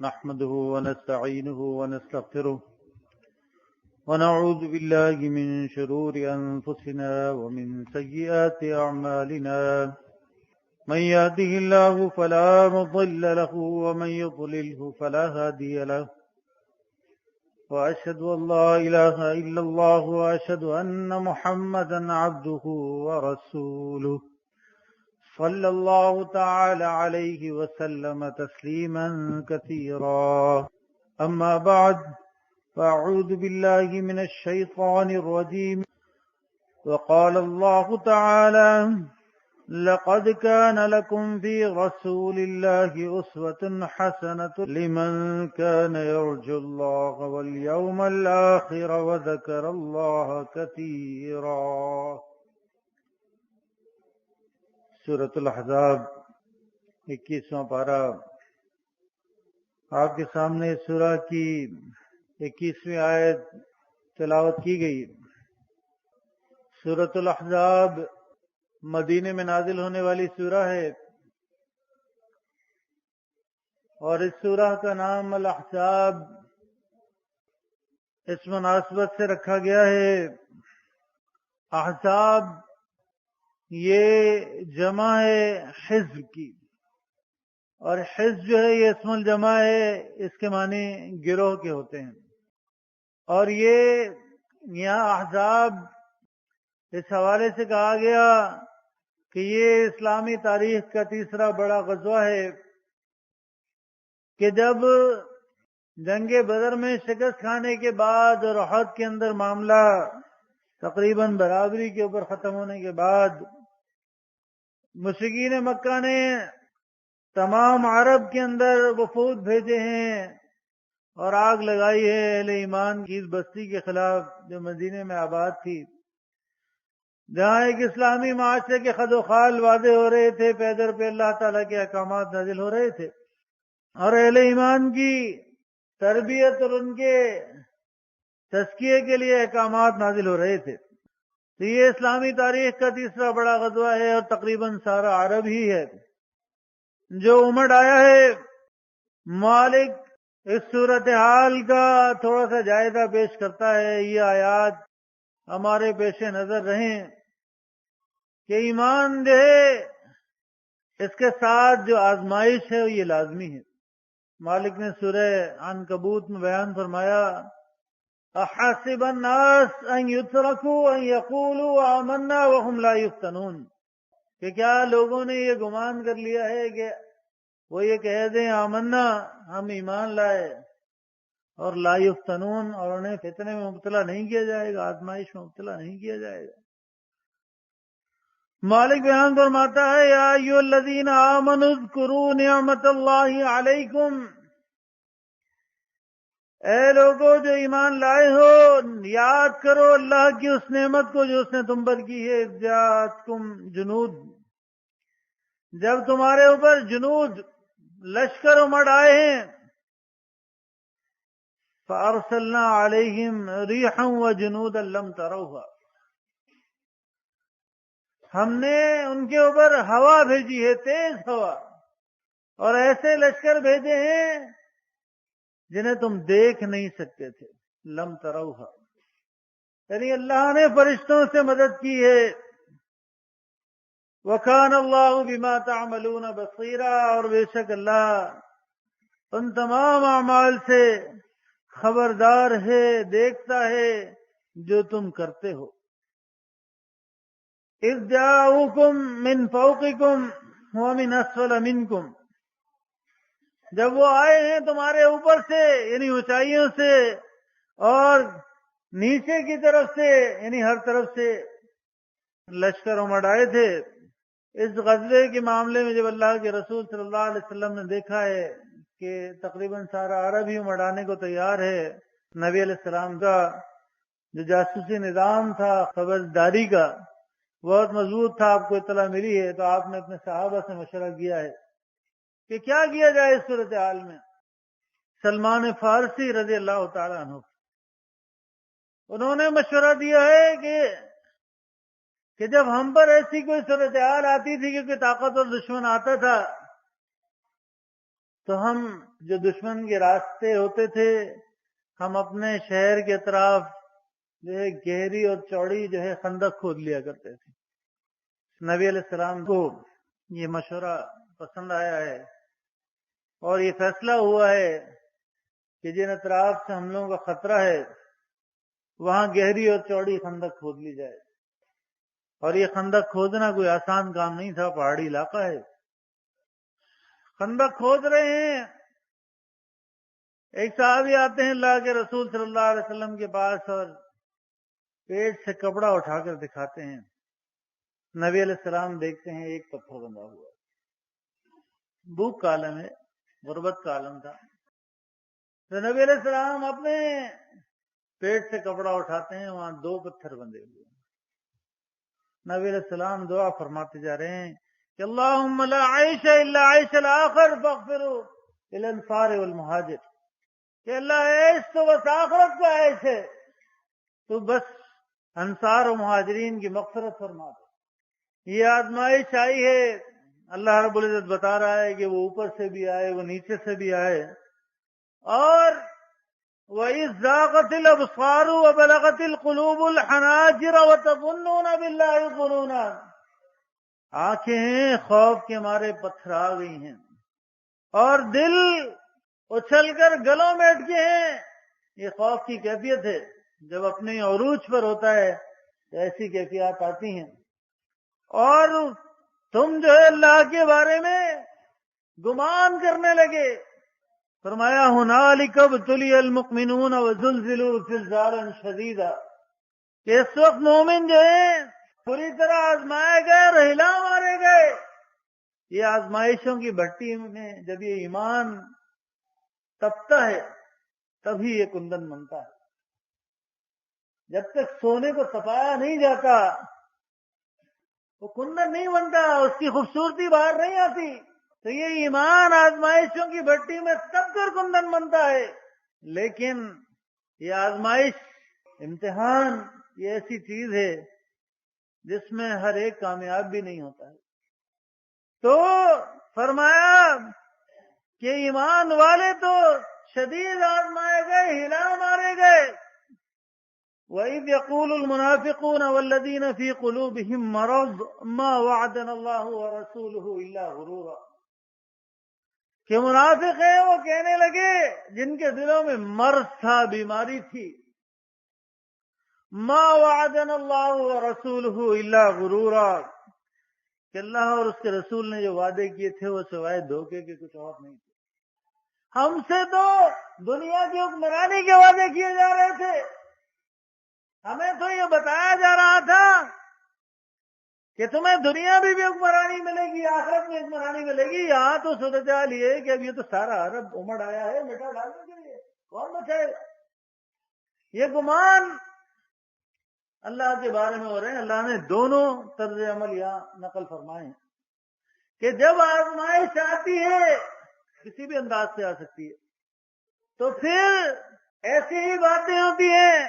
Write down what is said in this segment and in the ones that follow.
نحمده ونستعينه ونستغفره ونعوذ بالله من شرور أنفسنا ومن سيئات أعمالنا من يهده الله فلا مضل له ومن يضلله فلا هادي له وأشهد أن لا إله إلا الله وأشهد أن محمدا عبده ورسوله صلى الله تعالى عليه وسلم تسليما كثيرا أما بعد فأعوذ بالله من الشيطان الرجيم وقال الله تعالى لقد كان لكم في رسول الله أسوة حسنة لمن كان يرجو الله واليوم الآخر وذكر الله كثيرا۔ سورۃ الاحزاب 21واں پارہ آپ کے سامنے سورہ کی 21ویں آیت تلاوت کی گئی۔ سورۃ الاحزاب مدینے میں نازل ہونے والی سورہ ہے اور اس سورہ کا نام الاحزاب اس مناسبت سے رکھا گیا ہے۔ احزاب یہ جمع ہے حزب کی، اور حزب جو ہے یہ اسم الجمع ہے، اس کے معنی گروہ کے ہوتے ہیں۔ اور یہ یہاں احزاب اس حوالے سے کہا گیا کہ یہ اسلامی تاریخ کا تیسرا بڑا غزوہ ہے کہ جب جنگ بدر میں شکست کھانے کے بعد اور احد کے اندر معاملہ تقریباً برابری کے اوپر ختم ہونے کے بعد مشرکین مکہ نے تمام عرب کے اندر وفود بھیجے ہیں اور آگ لگائی ہے اہل ایمان کی اس بستی کے خلاف جو مدینے میں آباد تھی، جہاں ایک اسلامی معاشرے کے خد و خال واضح ہو رہے تھے، پیدر پہ اللہ تعالیٰ کے احکامات نازل ہو رہے تھے اور اہل ایمان کی تربیت اور ان کے تزکیے کے لیے احکامات نازل ہو رہے تھے۔ تو یہ اسلامی تاریخ کا تیسرا بڑا غزوہ ہے اور تقریباً سارا عرب ہی ہے جو امڑ آیا ہے۔ مالک اس صورتحال کا تھوڑا سا جائزہ پیش کرتا ہے، یہ آیات ہمارے پیش نظر رہیں کہ ایمان جو ہے اس کے ساتھ جو آزمائش ہے یہ لازمی ہے۔ مالک نے سورہ عنکبوت میں بیان فرمایا احسب الناس ان يتركوا ان يقولوا آمنا وهم لا يفتنون، کہ کیا لوگوں نے یہ گمان کر لیا ہے کہ وہ یہ کہہ دیں آمنا ہم ایمان لائے اور لا یفتنون، اور انہیں فتنے میں مبتلا نہیں کیا جائے گا، آزمائش میں مبتلا نہیں کیا جائے گا۔ مالک بیان فرماتا ہے یا ایھا الذین آمنوا اذکروا نعمت اللہ علیکم، اے لوگوں جو ایمان لائے ہو یاد کرو اللہ کی اس نعمت کو جو اس نے تم پر کی ہے۔ اذ جاءتکم جنود، جب تمہارے اوپر جنود لشکر امڑ آئے ہیں، فارسلنا علیہم ریحا وجنودا لم تروها، ہم نے ان کے اوپر ہوا بھیجی ہے، تیز ہوا، اور ایسے لشکر بھیجے ہیں جنہیں تم دیکھ نہیں سکتے تھے۔ لم تروها یعنی اللہ نے فرشتوں سے مدد کی ہے۔ وَكَانَ اللَّهُ بِمَا تَعْمَلُونَ بَصِيرًا، اور بے شک اللہ ان تمام اعمال سے خبردار ہے، دیکھتا ہے جو تم کرتے ہو۔ اِذْ جَاءُوكُم مِّن فَوْقِكُمْ وَمِنْ أَسْفَلَ مِنْكُمْ، جب وہ آئے ہیں تمہارے اوپر سے یعنی اونچائیوں سے اور نیچے کی طرف سے یعنی ہر طرف سے لشکر امڑ آئے تھے۔ اس غزوے کے معاملے میں جب اللہ کے رسول صلی اللہ علیہ وسلم نے دیکھا ہے کہ تقریباً سارا عرب ہی امڑانے کو تیار ہے، نبی علیہ السلام کا جو جاسوسی نظام تھا خبرداری کا بہت مضبوط تھا، آپ کو اطلاع ملی ہے، تو آپ نے اپنے صحابہ سے مشورہ کیا ہے کہ کیا کیا جائے اس صورتحال میں۔ سلمان فارسی رضی اللہ تعالیٰ عنہ انہوں نے مشورہ دیا ہے کہ جب ہم پر ایسی کوئی صورتحال آتی تھی، کیونکہ طاقتور دشمن آتا تھا، تو ہم جو دشمن کے راستے ہوتے تھے ہم اپنے شہر کے اطراف جو ہے گہری اور چوڑی جو ہے خندق کھود لیا کرتے تھے. نبی علیہ السلام کو یہ مشورہ پسند آیا ہے اور یہ فیصلہ ہوا ہے کہ جن اطراف سے حملوں کا خطرہ ہے وہاں گہری اور چوڑی خندق کھود لی جائے. اور یہ خندق کھودنا کوئی آسان کام نہیں تھا، پہاڑی علاقہ ہے. خندق کھود رہے ہیں، ایک صحابی آتے ہیں اللہ کے رسول صلی اللہ علیہ وسلم کے پاس اور پیٹ سے کپڑا اٹھا کر دکھاتے ہیں. نبی علیہ السلام دیکھتے ہیں ایک پتھر بندھا ہوا. بھوک کا عالم ہے، غربت کا عالم تھا. تو نبی علیہ السلام اپنے پیٹ سے کپڑا اٹھاتے ہیں، وہاں 2 پتھر بندھے ہوئے. نبی علیہ السلام دعا فرماتے جا رہے ہیں کہ اللہم لا عیش الا عیش الاخر فاغفروا للانصار والمہاجر، کہ اللہ عیش تو بس آخرت کا عیش ہے، تو بس انصار و مہاجرین کی مغفرت فرما دے. یہ آزمائش آئی ہے، اللہ رب العزت بتا رہا ہے کہ وہ اوپر سے بھی آئے، وہ نیچے سے بھی آئے. اور وَإِذْ زَاغَتِ الْأَبْصَارُ وَبَلَغَتِ الْقُلُوبُ الْحَنَاجِرَ وَتَظُنُّونَ بِاللَّهِ الظُّنُونَ، آنکھیں ہیں خوف کے مارے پتھر آ گئی ہیں اور دل اچھل کر گلوں میں اٹکے ہیں. یہ خوف کی کیفیت ہے، جب اپنے عروج پر ہوتا ہے تو ایسی کیفیات آتی ہیں. اور تم جو ہے اللہ کے بارے میں گمان کرنے لگے. فرمایا ہنالک ابتلی المؤمنون وزلزلوا زلزالا شدیدا، کہ اس وقت مومن جو ہیں پوری طرح آزمائے گئے اور ہلا مارے گئے. یہ آزمائشوں کی بھٹی میں جب یہ ایمان تپتا ہے تبھی یہ کندن بنتا ہے. جب تک سونے کو تپایا نہیں جاتا وہ کندن نہیں بنتا، اس کی خوبصورتی باہر نہیں آتی. تو یہ ایمان آزمائشوں کی بھٹی میں تب کر کندن بنتا ہے. لیکن یہ آزمائش، امتحان، یہ ایسی چیز ہے جس میں ہر ایک کامیاب بھی نہیں ہوتا ہے. تو فرمایا کہ ایمان والے تو شدید آزمائے گئے، ہلا مارے گئے. وَإِذْ يَقُولُ الْمُنَافِقُونَ وَالَّذِينَ فِي قُلُوبِهِم مَّرَضٌ مَّا وَعَدَنَا اللَّهُ وَرَسُولُهُ إِلَّا غُرُورًا، کہ منافق ہیں وہ کہنے لگے جن کے دلوں میں مرض تھا، بیماری تھی، ما وعدنا اللہ ورسولہ الا غرورا، کہ اللہ اور اس کے رسول نے جو وعدے کیے تھے وہ سوائے دھوکے کے کچھ اور نہیں تھے. ہم سے تو دنیا کی حکمرانی کے وعدے کیے جا رہے تھے، ہمیں تو یہ بتایا جا رہا تھا کہ تمہیں دنیا بھی حکمرانی ملے گی، آخرت میں حکمرانی ملے گی. یہاں تو صورتحال یہ ہے کہ اب یہ تو سارا عرب امڑ آیا ہے مٹا ڈالنے کے لیے، کون بچائے گا؟ یہ گمان اللہ کے بارے میں ہو رہے ہیں. اللہ نے دونوں طرز عمل یہاں نقل فرمائے ہیں کہ جب آزمائش آتی ہے کسی بھی انداز سے آ سکتی ہے تو پھر ایسی ہی باتیں ہوتی ہیں،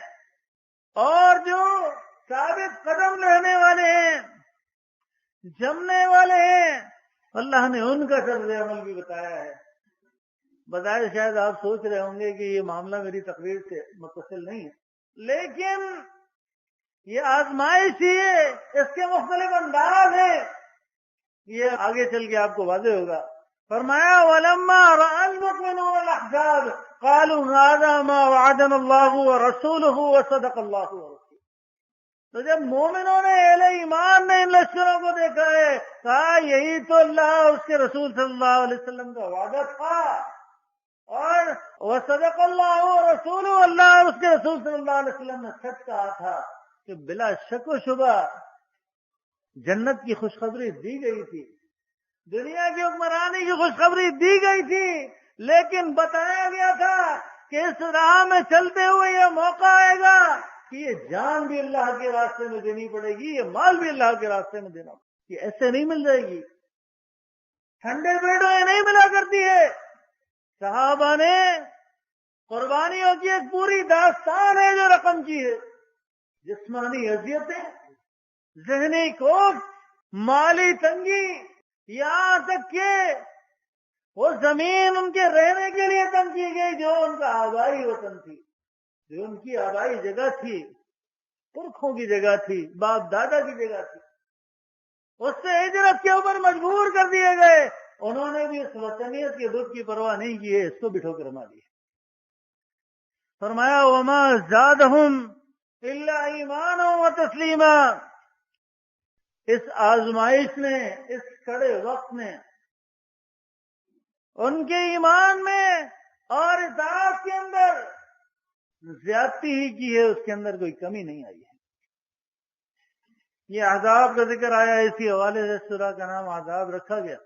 اور جو ثابت قدم رہنے والے ہیں، جمنے والے ہیں، اللہ نے ان کا طرز عمل بھی بتایا ہے. بظاہر شاید آپ سوچ رہے ہوں گے کہ یہ معاملہ میری تقریر سے متصل نہیں ہے، لیکن یہ آزمائش ہی ہے، اس کے مختلف انداز ہیں، یہ آگے چل کے آپ کو واضح ہوگا. فرمایا وَلَمَّا رَأَى الْمُؤْمِنُونَ الْأَحْزَابَ قَالُوا هَذَا مَا وَعَدَنَا اللَّهُ وَرَسُولُهُ وَصَدَقَ اللَّهُ وَرَسُولُهُ، تو جب مومنوں نے اہل ایمان نے ان لشکروں کو دیکھا ہے کہا یہی تو اللہ اور اس کے رسول صلی اللہ علیہ وسلم کا وعدہ تھا، اور وَصَدَقَ اللَّهُ وَرَسُولُهُ، اللہ اور اس کے رسول صلی اللہ علیہ وسلم نے سچ کہا تھا کہ بلا شک و شبہ جنت کی خوشخبری دی گئی تھی، دنیا کی حکمرانی کی خوشخبری دی گئی تھی، لیکن بتایا گیا تھا کہ اس راہ میں چلتے ہوئے یہ موقع آئے گا کہ یہ جان بھی اللہ کے راستے میں دینی پڑے گی، یہ مال بھی اللہ کے راستے میں دینا پڑے گی. یہ ایسے نہیں مل جائے گی، ٹھنڈے پیٹوں یہ نہیں ملا کرتی ہے. صحابہ نے قربانیوں کی ایک پوری داستان ہے جو رقم کی ہے. جسمانی اذیتیں، ذہنی کوف، مالی تنگی، یہاں تک کہ وہ زمین ان کے رہنے کے لیے تنگ کی گئی جو ان کا آبائی وطن تھی، جو ان کی آبائی جگہ تھی، پرکھوں کی جگہ تھی، باپ دادا کی جگہ تھی، اس سے ہجرت کے اوپر مجبور کر دیے گئے. انہوں نے بھی اس وطنیت کے دکھ کی پرواہ نہیں کی ہے، اس کو بٹھو کر مار دیا. فرمایا وما زادہم الا ایمانا و تسلیما. اس آزمائش نے، اس کڑے وقت نے ان کے ایمان میں اور اطاعت کے اندر زیادتی ہی کی ہے، اس کے اندر کوئی کمی نہیں آئی ہے. یہ عذاب کا ذکر آیا، اسی حوالے سے سورہ کا نام عذاب رکھا گیا.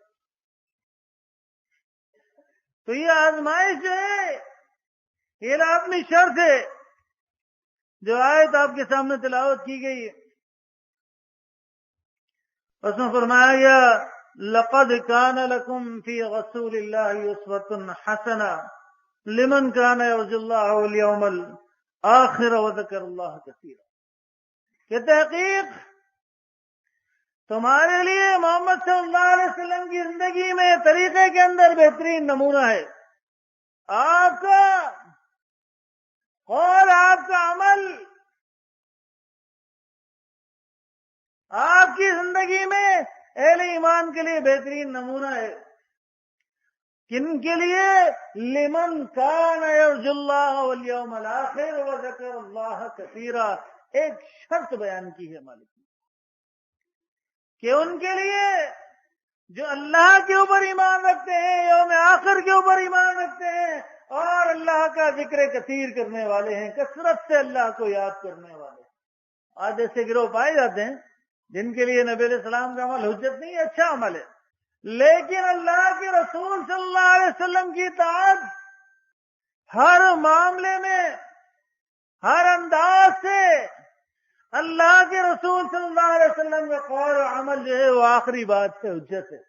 تو یہ آزمائش جو ہے یہ لازمی شرط ہے. جو آیت آپ کے سامنے تلاوت کی گئی ہے اس میں فرمایا گیا لقد كان لكم في رسول الله اسوة حسنة لمن كان يرجو الله واليوم الآخر وذكر الله كثيرا. کہ تحقیق تمہارے لیے محمد صلی اللہ علیہ وسلم کی زندگی میں طریقے کے اندر بہترین نمونہ ہے. آپ کا قول، آپ کا عمل، آپ کی زندگی میں اہل ایمان کے لیے بہترین نمونہ ہے. کن کے لیے؟ لمن کان یرجو اللہ والیوم الآخر وذکر اللہ کثیرا. ایک شرط بیان کی ہے مالک نے کہ ان کے لیے جو اللہ کے اوپر ایمان رکھتے ہیں، یوم آخر کے اوپر ایمان رکھتے ہیں اور اللہ کا ذکر کثیر کرنے والے ہیں، کثرت سے اللہ کو یاد کرنے والے ہیں. آج ایسے گروہ پائے جاتے ہیں جن کے لیے نبی علیہ السلام کا عمل حجت نہیں ہے، اچھا عمل ہے، لیکن اللہ کے رسول صلی اللہ علیہ وسلم کی اطاعت ہر معاملے میں، ہر انداز سے اللہ کے رسول صلی اللہ علیہ وسلم کا قول و عمل جو ہے وہ آخری بات سے حجت ہے.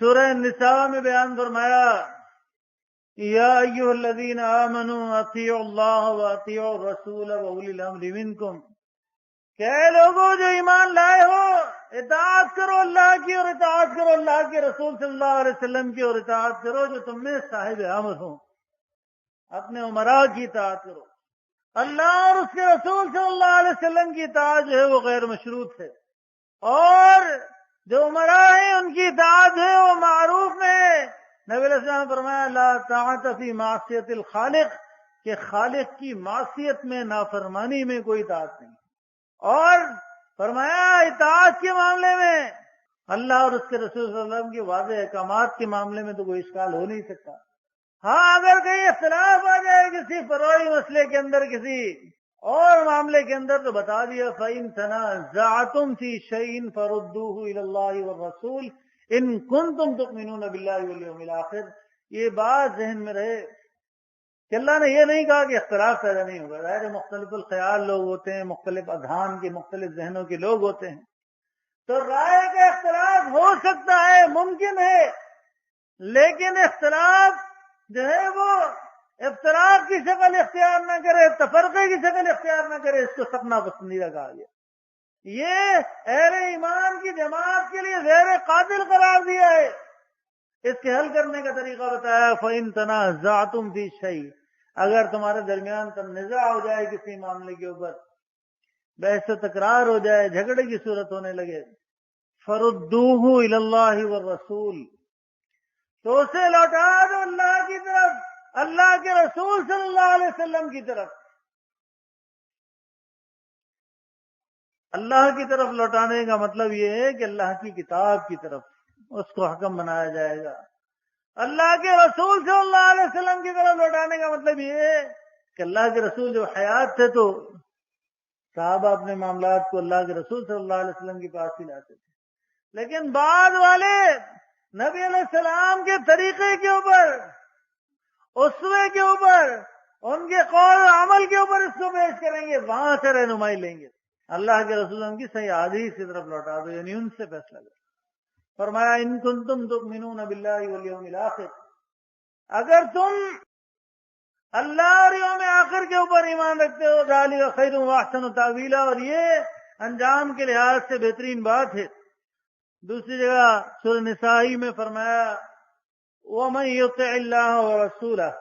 سورہ النساء میں بیان فرمایا یا ایھا الذین آمنوا اطیعوا اللہ واطیعوا الرسول واولی الامر منکم. کہ اے لوگوں جو ایمان لائے ہو، اطاعت کرو اللہ کی اور اطاعت کرو اللہ کے رسول صلی اللہ علیہ وسلم کی، اور اطاعت کرو جو تم میں صاحب امر ہوں، اپنے امراء کی اطاعت کرو. اللہ اور اس کے رسول صلی اللہ علیہ وسلم کی اطاعت جو ہے وہ غیر مشروط ہے، اور جو امراء ہیں ان کی اطاعت ہے وہ معروف میں. نبی علیہ السلام نے فرمایا لا طاعت فی معصیت الخالق، کہ خالق کی معصیت میں، نافرمانی میں کوئی اطاعت نہیں. اور فرمایا اطاعت کے معاملے میں اللہ اور اس کے رسول صلی اللہ علیہ وسلم کے واضح احکامات کے معاملے میں تو کوئی اشکال ہو نہیں سکتا. ہاں اگر کہیں اختلاف آ جائے کسی فروعی مسئلے کے اندر، کسی اور معاملے کے اندر، تو بتا دیا فَإِن تَنَازَعْتُمْ فِي شَيْءٍ فَرُدُّوهُ إِلَى اللَّهِ وَالرَّسُولِ إِن كُنتُمْ تُؤْمِنُونَ بِاللَّهِ وَالْيَوْمِ الْآخِرِ. یہ بات ذہن میں رہے کہ اللہ نے یہ نہیں کہا کہ اختلاف پیدا نہیں ہوگا. ظاہر مختلف الخیال لوگ ہوتے ہیں، مختلف اذہان کے، مختلف ذہنوں کے لوگ ہوتے ہیں، تو رائے کا اختلاف ہو سکتا ہے، ممکن ہے، لیکن اختلاف جو ہے وہ افتراق کی شکل اختیار نہ کرے، تفرقے کی شکل اختیار نہ کرے. اس کو سب ناپسندیدہ کہا گیا. یہ اہل ایمان کی جماعت کے لیے غیر قابل قرار دیا ہے. اس کے حل کرنے کا طریقہ بتایا فَإِن تَنَازَعْتُمْ فِي شَيْءٍ. اگر تمہارے درمیان تنازع ہو جائے کسی معاملے کے اوپر، بحث و تکرار ہو جائے، جھگڑے کی صورت ہونے لگے، فَرُدُّوهُ إِلَى اللَّهِ وَالرَّسُولِ، تو اسے لوٹا دو اللہ کی طرف، اللہ کے رسول صلی اللہ علیہ وسلم کی طرف. اللہ کی طرف لوٹانے کا مطلب یہ ہے کہ اللہ کی کتاب کی طرف اس کو حکم بنایا جائے گا. اللہ کے رسول صلی اللہ علیہ وسلم کی طرف لوٹانے کا مطلب یہ ہے کہ اللہ کے رسول جب حیات تھے تو صحابہ اپنے معاملات کو اللہ کے رسول صلی اللہ علیہ وسلم کے پاس ہی لاتے تھے، لیکن بعد والے نبی علیہ السلام کے طریقے کے اوپر، اسوے کے اوپر، ان کے قول و عمل کے اوپر اس کو پیش کریں گے، وہاں سے رہنمائی لیں گے. اللہ کے رسول کی صحیح حدیث کی طرف لوٹا دو، یعنی ان سے فیصلہ کرو. فرمایا ان کنتم تؤمنون باللہ والیوم الآخر، اگر تم اللہ اور یوم آخر کے اوپر ایمان رکھتے ہو، ذالک خیر واحسن تاویلا، اور یہ انجام کے لحاظ سے بہترین بات ہے. دوسری جگہ سورہ نساء میں فرمایا وَمَن يُطِعِ اللَّهَ وَرَسُولَهُ،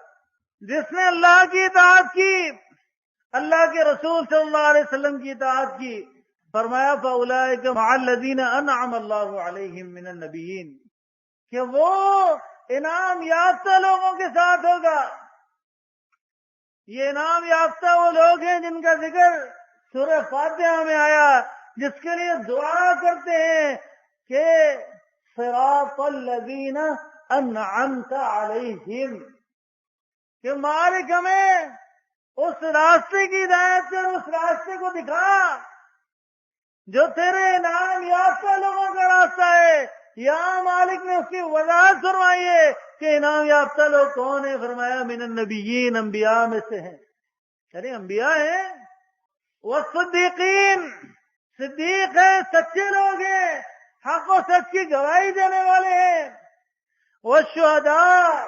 جس نے اللہ کی اطاعت کی، اللہ کے رسول صلی اللہ علیہ وسلم کی اطاعت کی، فرمایا فَأُولَٰئِكَ مَعَ الَّذِينَ أَنْعَمَ اللَّهُ عَلَيْهِم مِّنَ النَّبِيِّينَ، کہ وہ انعام یافتہ لوگوں کے ساتھ ہوگا۔ یہ انعام یافتہ وہ لوگ ہیں جن کا ذکر سورہ فاتحہ میں آیا، جس کے لیے دعا کرتے ہیں کہ صراط الذین انعمت علیہم، کہ مالک ہمیں اس راستے کی ہدایت کر، اس راستے کو دکھا جو تیرے انعام یافتہ لوگوں کا راستہ ہے۔ یہاں مالک نے اس کی وضاحت فرمائی ہے کہ انعام یافتہ لوگ کون ہیں، فرمایا من النبیین، انبیاء میں سے ہیں، یعنی انبیاء ہیں، والصدیقین، صدیق ہیں، سچے لوگ ہیں، حق و سچ کی گواہی دینے والے ہیں، والشہداء،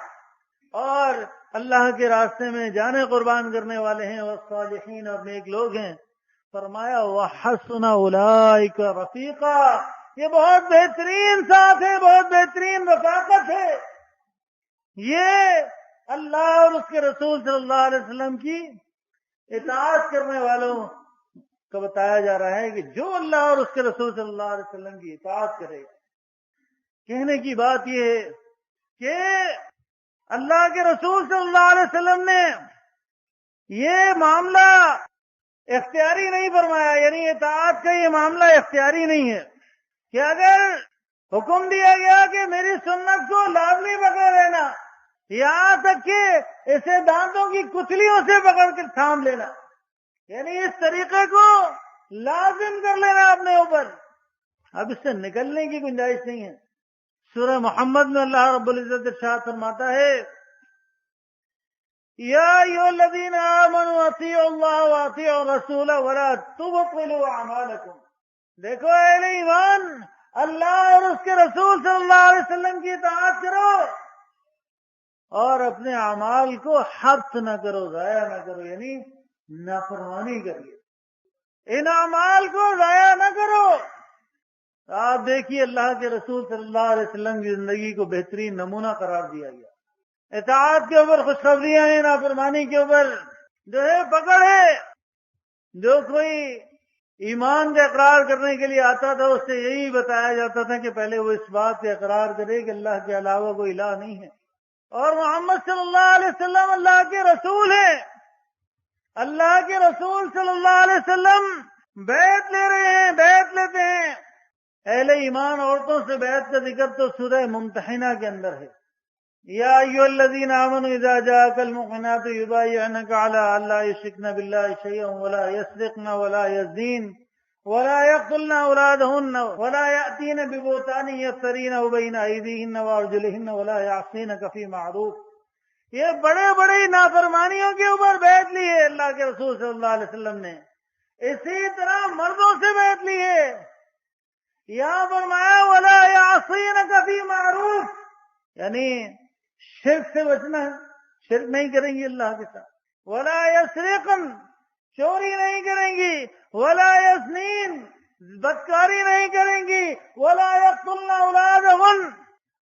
اور اللہ کے راستے میں جانیں قربان کرنے والے ہیں، والصالحین، اور نیک لوگ ہیں۔ فرمایا وحسن اولئک رفیقا، یہ بہت بہترین ساتھ ہے، بہت بہترین رفاقت ہے۔ یہ اللہ اور اس کے رسول صلی اللہ علیہ وسلم کی اطاعت کرنے والوں کا بتایا جا رہا ہے کہ جو اللہ اور اس کے رسول صلی اللہ علیہ وسلم کی اطاعت کرے گا۔ کہنے کی بات یہ ہے کہ اللہ کے رسول صلی اللہ علیہ وسلم نے یہ معاملہ اختیاری نہیں فرمایا، یعنی اطاعت کا یہ معاملہ اختیاری نہیں ہے کہ اگر حکم دیا گیا کہ میری سنت کو لازمی پکڑے رہنا، یہاں تک کہ اسے دانتوں کی کچلیوں سے پکڑ کر تھام لینا، یعنی اس طریقے کو لازم کر لینا اپنے اوپر، اب اس سے نکلنے کی گنجائش نہیں ہے۔ سورہ محمد میں اللہ رب العزت ارشاد فرماتا ہے یا ایھا الذین آمنوا اطیعوا اللہ واطیعوا الرسول ولا تبطلوا اعمالکم، دیکھو اہل ایمان، اللہ اور اس کے رسول صلی اللہ علیہ وسلم کی اطاعت کرو اور اپنے اعمال کو حبس نہ کرو، ضائع نہ کرو، یعنی نافرمانی کریے، ان اعمال کو ضائع نہ کرو۔ آپ دیکھیے اللہ کے رسول صلی اللہ علیہ وسلم کی زندگی کو بہترین نمونہ قرار دیا گیا۔ اطاعت کے اوپر خوشخبریاں ہیں، نافرمانی کے اوپر جو ہے پکڑ ہے۔ جو کوئی ایمان کا اقرار کرنے کے لیے آتا تھا اس سے یہی بتایا جاتا تھا کہ پہلے وہ اس بات کا اقرار کرے کہ اللہ کے علاوہ کوئی الہ نہیں ہے، اور محمد صلی اللہ علیہ وسلم اللہ کے رسول ہیں۔ اللہ کے رسول صلی اللہ علیہ وسلم بیعت لے رہے ہیں، بیعت لیتے ہیں۔ اہل ایمان عورتوں سے بیعت کا ذکر تو سورہ ممتحنہ کے اندر ہے۔ یا ایھا الذین آمنوا اذا جاءک المؤمنات یبایعنک علی ان لا یشرکن باللہ شیئا ولا یسرقن ولا یزنین ولا یقتلن اولادہن ولا یأتین ببہتان یفترینہ بین ایدیہن وارجلہن ولا یعصینک فی معروف، یہ بڑے بڑے نافرمانیوں کے اوپر بیعت لی ہے اللہ کے رسول صلی اللہ علیہ وسلم نے۔ اسی طرح مردوں سے بیعت لی ہے، یہاں فرمایا ولا یعصینک فی معروف، یعنی شرک سے بچنا ہے، شرک نہیں کریں گی اللہ کے ساتھ، ولا یسرقن، چوری نہیں کریں گی، ولا یزنین، بدکاری نہیں کریں گی، ولا یقتلن اولادہن،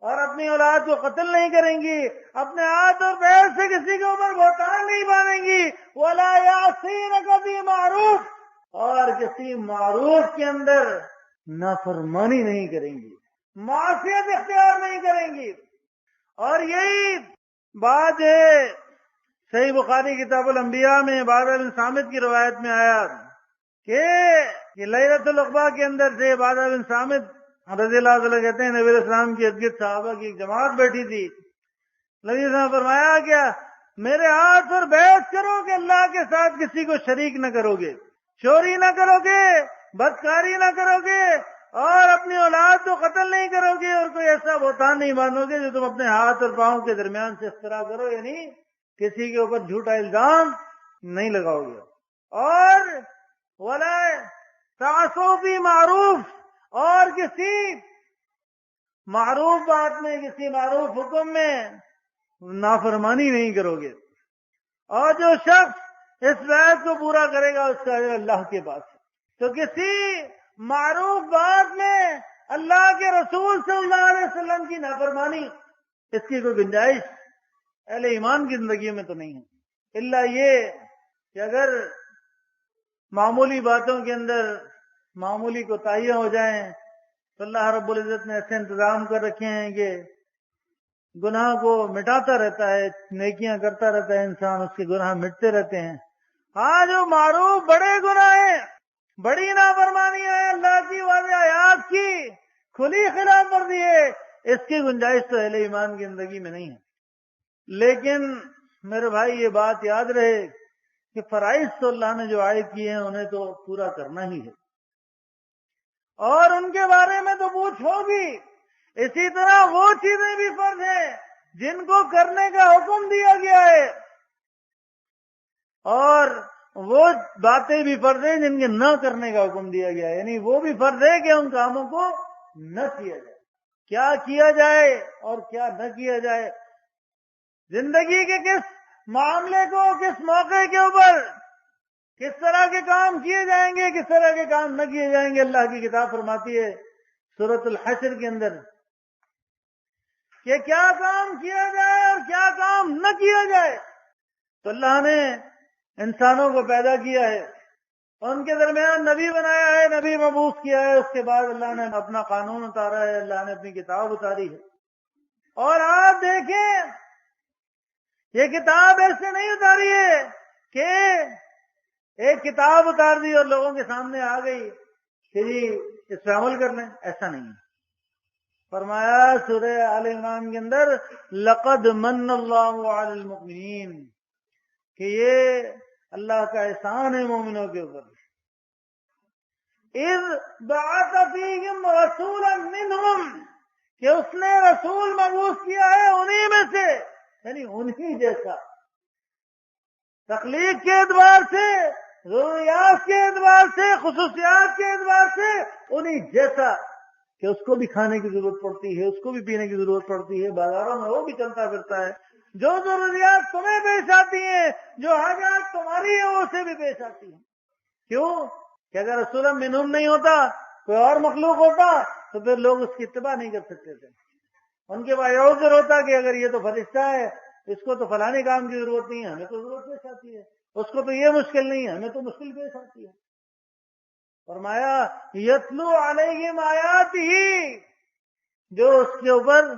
اور اپنی اولاد کو قتل نہیں کریں گی، اپنے ہاتھ اور پیر سے کسی کے اوپر بہتان نہیں باندھیں گی، ولا یعصینک فی معروف، اور کسی معروف کے اندر نافرمانی نہیں کریں گی، معصیت اختیار نہیں کریں گی۔ اور یہی بات ہے صحیح بخاری کتاب الانبیاء میں عبادہ بن صامت کی روایت میں آیا کہ لیلۃ العقبہ کے اندر سے عبادہ بن صامت رضی اللہ عنہ کہتے ہیں نبی علیہ السلام کی ارد صحابہ کی ایک جماعت بیٹھی تھی۔ نبی علیہ السلام نے فرمایا کیا میرے ہاتھ پر بیعت کرو کہ اللہ کے ساتھ کسی کو شریک نہ کرو گے، چوری نہ کرو گے، بدکاری نہ کرو گے، اور اپنی اولاد کو قتل نہیں کرو گے، اور کوئی ایسا بہتان نہیں مانو گے جو تم اپنے ہاتھ اور پاؤں کے درمیان سے اختراع کرو، یعنی کسی کے اوپر جھوٹا الزام نہیں لگاؤ گے، اور ولا تعصوا فی معروف، اور کسی معروف بات میں، کسی معروف حکم میں نافرمانی نہیں کرو گے، اور جو شخص اس بیعت کو پورا کرے گا اس کا اجر اللہ کے پاس ہے۔ تو کسی معروف بات میں اللہ کے رسول صلی اللہ علیہ وسلم کی نافرمانی اس کی کوئی گنجائش اہل ایمان کی زندگی میں تو نہیں ہے، الا یہ کہ اگر معمولی باتوں کے اندر معمولی کوتاہیاں ہو جائیں تو اللہ رب العزت نے ایسے انتظام کر رکھے ہیں کہ گناہ کو مٹاتا رہتا ہے، نیکیاں کرتا رہتا ہے انسان، اس کے گناہ مٹتے رہتے ہیں۔ ہاں جو معروف بڑے گناہ ہیں، بڑی نافرمانی ہے، اللہ کی واضح آیات کی کھلی خلاف ورزی ہے، اس کی گنجائش تو اہل ایمان کی زندگی میں نہیں ہے۔ لیکن میرے بھائی یہ بات یاد رہے کہ فرائض تو اللہ نے جو عائد کیے ہیں انہیں تو پورا کرنا ہی ہے، اور ان کے بارے میں تو پوچھ ہوگی۔ اسی طرح وہ چیزیں بھی فرض ہیں جن کو کرنے کا حکم دیا گیا ہے، اور وہ باتیں بھی فرض ہیں جن کے نہ کرنے کا حکم دیا گیا ہے، یعنی وہ بھی فرض ہے کہ ان کاموں کو نہ کیا جائے، کیا کیا جائے اور کیا نہ کیا جائے، زندگی کے کس معاملے کو کس موقع کے اوپر کس طرح کے کام کیے جائیں گے، کس طرح کے کام نہ کیے جائیں گے۔ اللہ کی کتاب فرماتی ہے سورۃ الحشر کے اندر کہ کیا کام کیا جائے اور کیا کام نہ کیا جائے۔ تو اللہ نے انسانوں کو پیدا کیا ہے، ان کے درمیان نبی بنایا ہے، نبی مبعوث کیا ہے، اس کے بعد اللہ نے اپنا قانون اتارا ہے، اللہ نے اپنی کتاب اتاری ہے۔ اور آپ دیکھیں یہ کتاب ایسے نہیں اتاری ہے کہ ایک کتاب اتار دی اور لوگوں کے سامنے آ گئی کہ جی اس پہ عمل کر لیں، ایسا نہیں ہے۔ فرمایا سورہ آل عمران کے اندر لقد من اللہ علی المؤمنین، کہ یہ اللہ کا احسان ہے مومنوں کے اوپر، اذ بعث فیہم رسولا منہم، کہ اس نے رسول مبعوث کیا ہے انہی میں سے، یعنی انہی جیسا، تخلیق کے اعتبار سے، ضروریات کے اعتبار سے، خصوصیات کے اعتبار سے انہی جیسا، کہ اس کو بھی کھانے کی ضرورت پڑتی ہے، اس کو بھی پینے کی ضرورت پڑتی ہے، بازاروں میں وہ بھی چلتا پھرتا ہے، جو ضروریات تمہیں پیش آتی ہیں، جو حاجات تمہاری ہیں، وہ اسے بھی پیش آتی ہیں۔ کیوں کہ اگر رسول منہم نہیں ہوتا، کوئی اور مخلوق ہوتا تو پھر لوگ اس کی اتباع نہیں کر سکتے تھے، ان کے پاس عذر ہوتا کہ اگر یہ تو فرشتہ ہے، اس کو تو فلانے کام کی ضرورت نہیں ہے، ہمیں تو ضرورت پیش آتی ہے، اس کو تو یہ مشکل نہیں ہے، ہمیں تو مشکل پیش آتی ہے۔ فرمایا یتلو علیہم آیاتہ، جو اس کے اوپر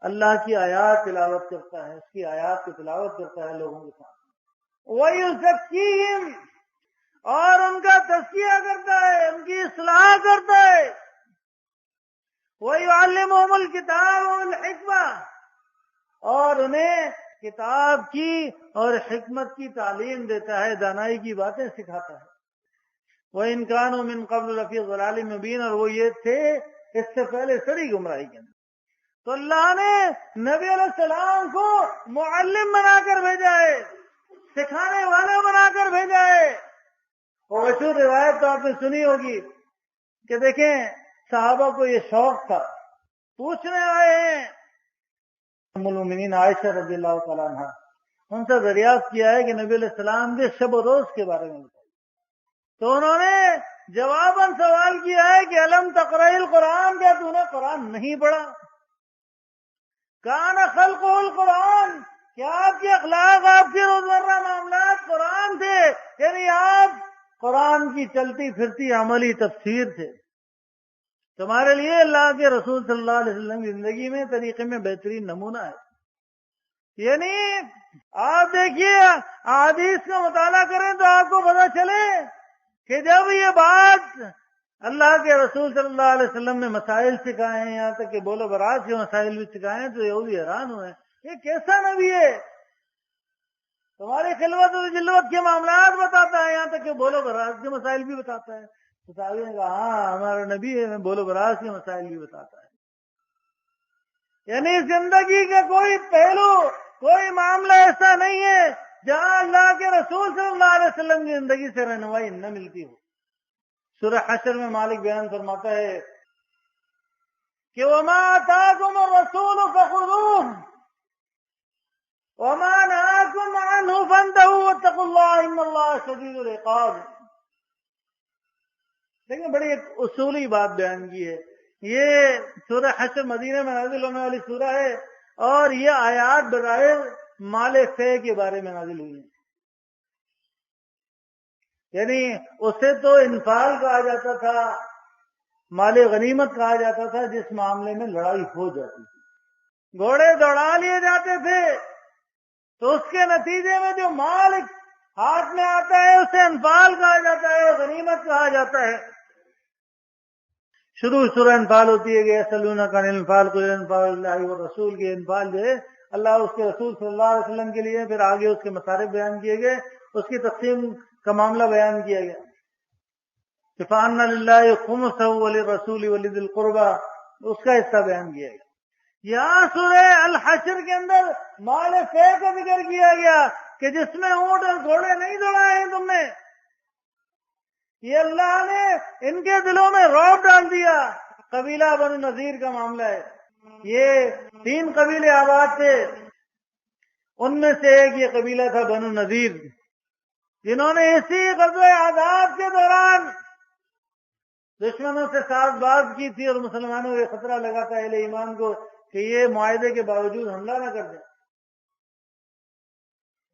اللہ کی آیات تلاوت کرتا ہے، اس کی آیات کی تلاوت کرتا ہے لوگوں کے سامنے، وَيُزَكِّيهِمْ، اور ان کا تزکیہ کرتا ہے، ان کی اصلاح کرتا ہے، وَيُعَلِّمُهُمُ الْكِتَابَ وَالْحِكْمَةَ، اور انہیں کتاب کی اور حکمت کی تعلیم دیتا ہے، دانائی کی باتیں سکھاتا ہے۔ وَإِنْ كَانُوا مِنْ قَبْلُ لَفِي ضَلَالٍ مُبِينٍ، اور وہ یہ تھے اس سے پہلے سری گمراہی کے اندر۔ تو اللہ نے نبی علیہ السلام کو معلم بنا کر بھیجا ہے، سکھانے والا بنا کر بھیجا ہے۔ اور مشہور روایت تو آپ نے سنی ہوگی کہ دیکھیں صحابہ کو یہ شوق تھا، پوچھنے آئے ہیں ام المؤمنین عائشہ رضی اللہ تعالیٰ عنہ، ان سے دریافت کیا ہے کہ نبی علیہ السلام کے شب و روز کے بارے میں بتائیں، تو انہوں نے جواباً سوال کیا ہے کہ الم تقرأ القرآن، کیا تو نے قرآن نہیں پڑھا؟ کان خلق القرآن، کیا آپ کے اخلاق، آپ کے روزمرہ معاملات قرآن تھے، یعنی آپ قرآن کی چلتی پھرتی عملی تفسیر تھے۔ تمہارے لیے اللہ کے رسول صلی اللہ علیہ وسلم کی زندگی میں طریقے میں بہترین نمونہ ہے۔ یعنی آپ دیکھیے احادیث کا مطالعہ کریں تو آپ کو پتہ چلے کہ جب یہ بات اللہ کے رسول صلی اللہ علیہ وسلم نے مسائل سکھائے ہیں، یہاں تک کہ بول و برات کے مسائل بھی سکھائے ہیں، تو یہودی حیران ہوئے، یہ کیسا نبی ہے، تمہاری خلوت و جلوت کے معاملات بتاتا ہے، یہاں تک کہ بول و برات کے مسائل بھی بتاتا ہے۔ تو صحابی نے کہا ہاں ہمارا نبی ہے، بول و برات کے مسائل بھی بتاتا ہے۔ یعنی زندگی کا کوئی پہلو، کوئی معاملہ ایسا نہیں ہے جہاں اللہ کے رسول صلی اللہ علیہ وسلم کی زندگی سے رہنمائی نہ ملتی ہو۔ سورہ حشر میں مالک بیان فرماتا ہے کہ وَمَا آتَاكُمُ الرَّسُولُ فَخُذُوهُ وَمَا نَهَاكُمْ عَنْهُ فَانتَهُوا وَاتَّقُوا اللَّهَ إِنَّ اللَّهَ شَدِيدُ الْعِقَابِ۔ لیکن بڑی ایک اصولی بات بیان کی ہے، یہ سورہ حشر مدینہ میں نازل ہونے والی سورہ ہے، اور یہ آیات بظاہر مال فے کے بارے میں نازل ہوئی ہیں، یعنی اسے تو انفال کہا جاتا تھا، مال غنیمت کہا جاتا تھا جس معاملے میں لڑائی ہو جاتی تھی، گھوڑے دوڑا لیے جاتے تھے، تو اس کے نتیجے میں جو مال ہاتھ میں آتا ہے اسے انفال کہا جاتا ہے، غنیمت کہا جاتا ہے۔ شروع سورہ انفال ہوتی ہے کہ یسألونک عن الانفال قل الانفال للہ والرسول، کے انفال جو ہے اللہ اس کے رسول صلی اللہ علیہ وسلم کے لیے، پھر آگے اس کے مصارف بیان کیے گئے، اس کی تقسیم کا معاملہ بیان کیا گیا، فَأَنَّ لِلَّهِ خُمُسَهُ وَلِلرَّسُولِ وَلِذِي الْقُرْبَى، اس کا حصہ بیان کیا گیا۔ یہاں سورہ الحشر کے اندر مال فے کا ذکر کیا گیا کہ جس میں اونٹ اور گھوڑے نہیں دوڑائے ہیں تم نے، یہ اللہ نے ان کے دلوں میں رعب ڈال دیا۔ قبیلہ بنو نذیر کا معاملہ ہے، یہ 3 قبیلے آباد تھے، ان میں سے ایک یہ قبیلہ تھا بنو نذیر، جنہوں نے اسی غزوہ احزاب کے دوران دشمنوں سے ساتھ باز کی تھی اور مسلمانوں کو خطرہ لگا تھا اہل ایمان کو کہ یہ معاہدے کے باوجود حملہ نہ کر دیں،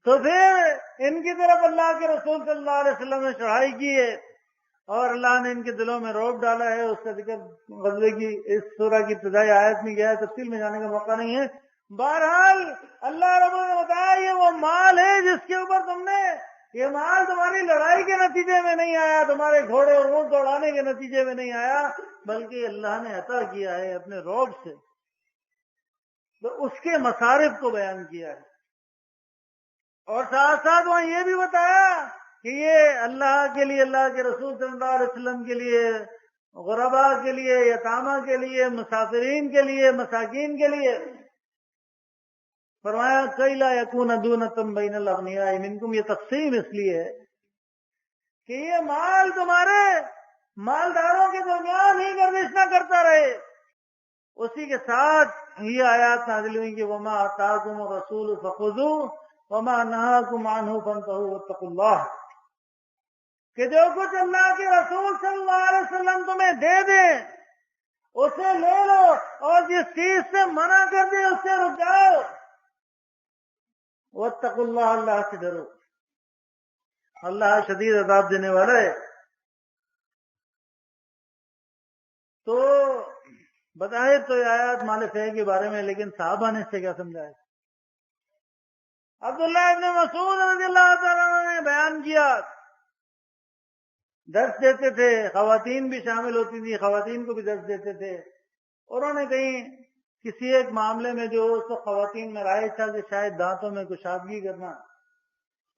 تو پھر ان کی طرف اللہ کے رسول صلی اللہ علیہ وسلم نے چڑھائی کی ہے اور اللہ نے ان کے دلوں میں رعب ڈالا ہے۔ اس کا ذکر غزوے کی اس سورہ کی ابتدائی آیت میں گیا ہے، تفصیل میں جانے کا موقع نہیں ہے۔ بہرحال اللہ رب نے بتایا یہ وہ مال ہے جس کے اوپر تم نے، یہ مال تمہاری لڑائی کے نتیجے میں نہیں آیا، تمہارے گھوڑے اور اونٹ دوڑانے کے نتیجے میں نہیں آیا، بلکہ اللہ نے عطا کیا ہے اپنے رعب سے، تو اس کے مصارف کو بیان کیا ہے، اور ساتھ ساتھ وہاں یہ بھی بتایا کہ یہ اللہ کے لیے، اللہ کے رسول صلی اللہ علیہ وسلم کے لیے، غرباء کے لیے، یتامہ کے لیے، مسافرین کے لیے، مساکین کے لیے، فرمایا کئی لا یکون دونۃ بین الاغنیاء منکم، یہ تقسیم اس لیے ہے کہ یہ مال تمہارے مالداروں کے درمیان ہی گردش نہ کرتا رہے۔ اسی کے ساتھ یہ آیات نازل ہوئی کہ وما آتاکم الرسول فخذوہ وما نہاکم عنہ فانتہوا واتقوا اللہ، کہ جو کچھ اللہ کے رسول صلی اللہ علیہ وسلم تمہیں دے دیں اسے لے لو، اور جس چیز سے منع کر دیں اس سے رک جاؤ، واتقوا اللہ، اللہ سے ڈرو، اللہ شدید عذاب دینے والا ہے۔ تو بظاہر تو یہ آیات مال فے کے بارے میں، لیکن صحابہ نے اس سے کیا سمجھا ہے؟ عبداللہ ابن مسعود رضی اللہ تعالیٰ عنہ نے بیان کیا، درس دیتے تھے، خواتین بھی شامل ہوتی تھی، خواتین کو بھی درس دیتے تھے، انہوں نے کہیں کسی ایک معاملے میں جو اس وقت خواتین میں رائج تھا کہ شاید دانتوں میں کشادگی کرنا،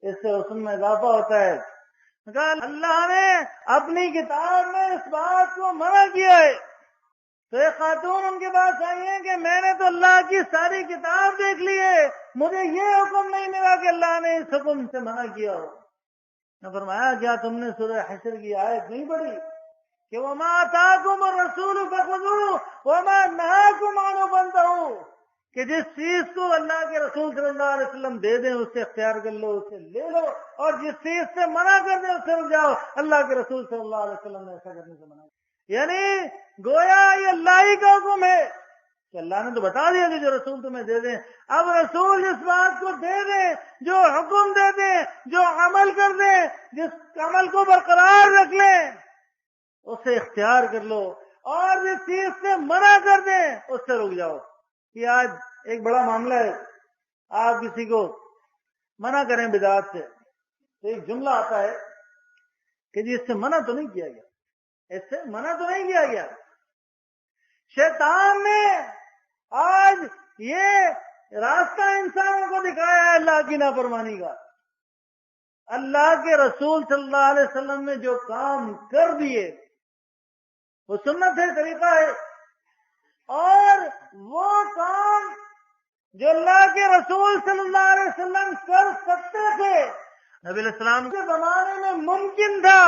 اس سے حسن میں اضافہ ہوتا ہے، کہا اللہ نے اپنی کتاب میں اس بات کو منع کیا ہے، تو ایک خاتون ان کے پاس آئی ہے کہ میں نے تو اللہ کی ساری کتاب دیکھ لی ہے، مجھے یہ حکم نہیں ملا کہ اللہ نے اس حکم سے منع کیا ہو۔ نے فرمایا کیا تم نے سورہ حشر کی آیت نہیں پڑھی کہ وما آتاکم الرسول فخذوہ وما نہاکم عنہ فانتہوا، کہ جس چیز کو اللہ کے رسول صلی اللہ علیہ وسلم دے دیں اس سے اختیار کر لو، اسے لے لو، اور جس چیز سے منع کر دیں اس سے رک جاؤ، اللہ کے رسول صلی اللہ علیہ وسلم نے ایسا کرنے سے منع کیا۔ یعنی گویا یہ اللہ ہی کا حکم ہے کہ اللہ نے تو بتا دیا کہ جو رسول تمہیں دے دیں، اب رسول جس بات کو دے دیں، جو حکم دے دیں، جو عمل کر دیں، جس عمل کو برقرار رکھ لیں اسے اختیار کر لو، اور جس چیز سے منع کر دیں اس سے رک جاؤ۔ یہ آج ایک بڑا معاملہ ہے، آپ کسی کو منع کریں بدعات سے تو ایک جملہ آتا ہے کہ جی اس سے منع تو نہیں کیا گیا، اس سے منع تو نہیں کیا گیا۔ شیطان نے آج یہ راستہ انسانوں کو دکھایا ہے اللہ کی نافرمانی کا۔ اللہ کے رسول صلی اللہ علیہ وسلم نے جو کام کر دیے وہ سنت ہے، طریقہ ہے، اور وہ کام جو اللہ کے رسول صلی اللہ علیہ وسلم کر سکتے تھے، نبی علیہ السلام کے زمانے میں ممکن تھا،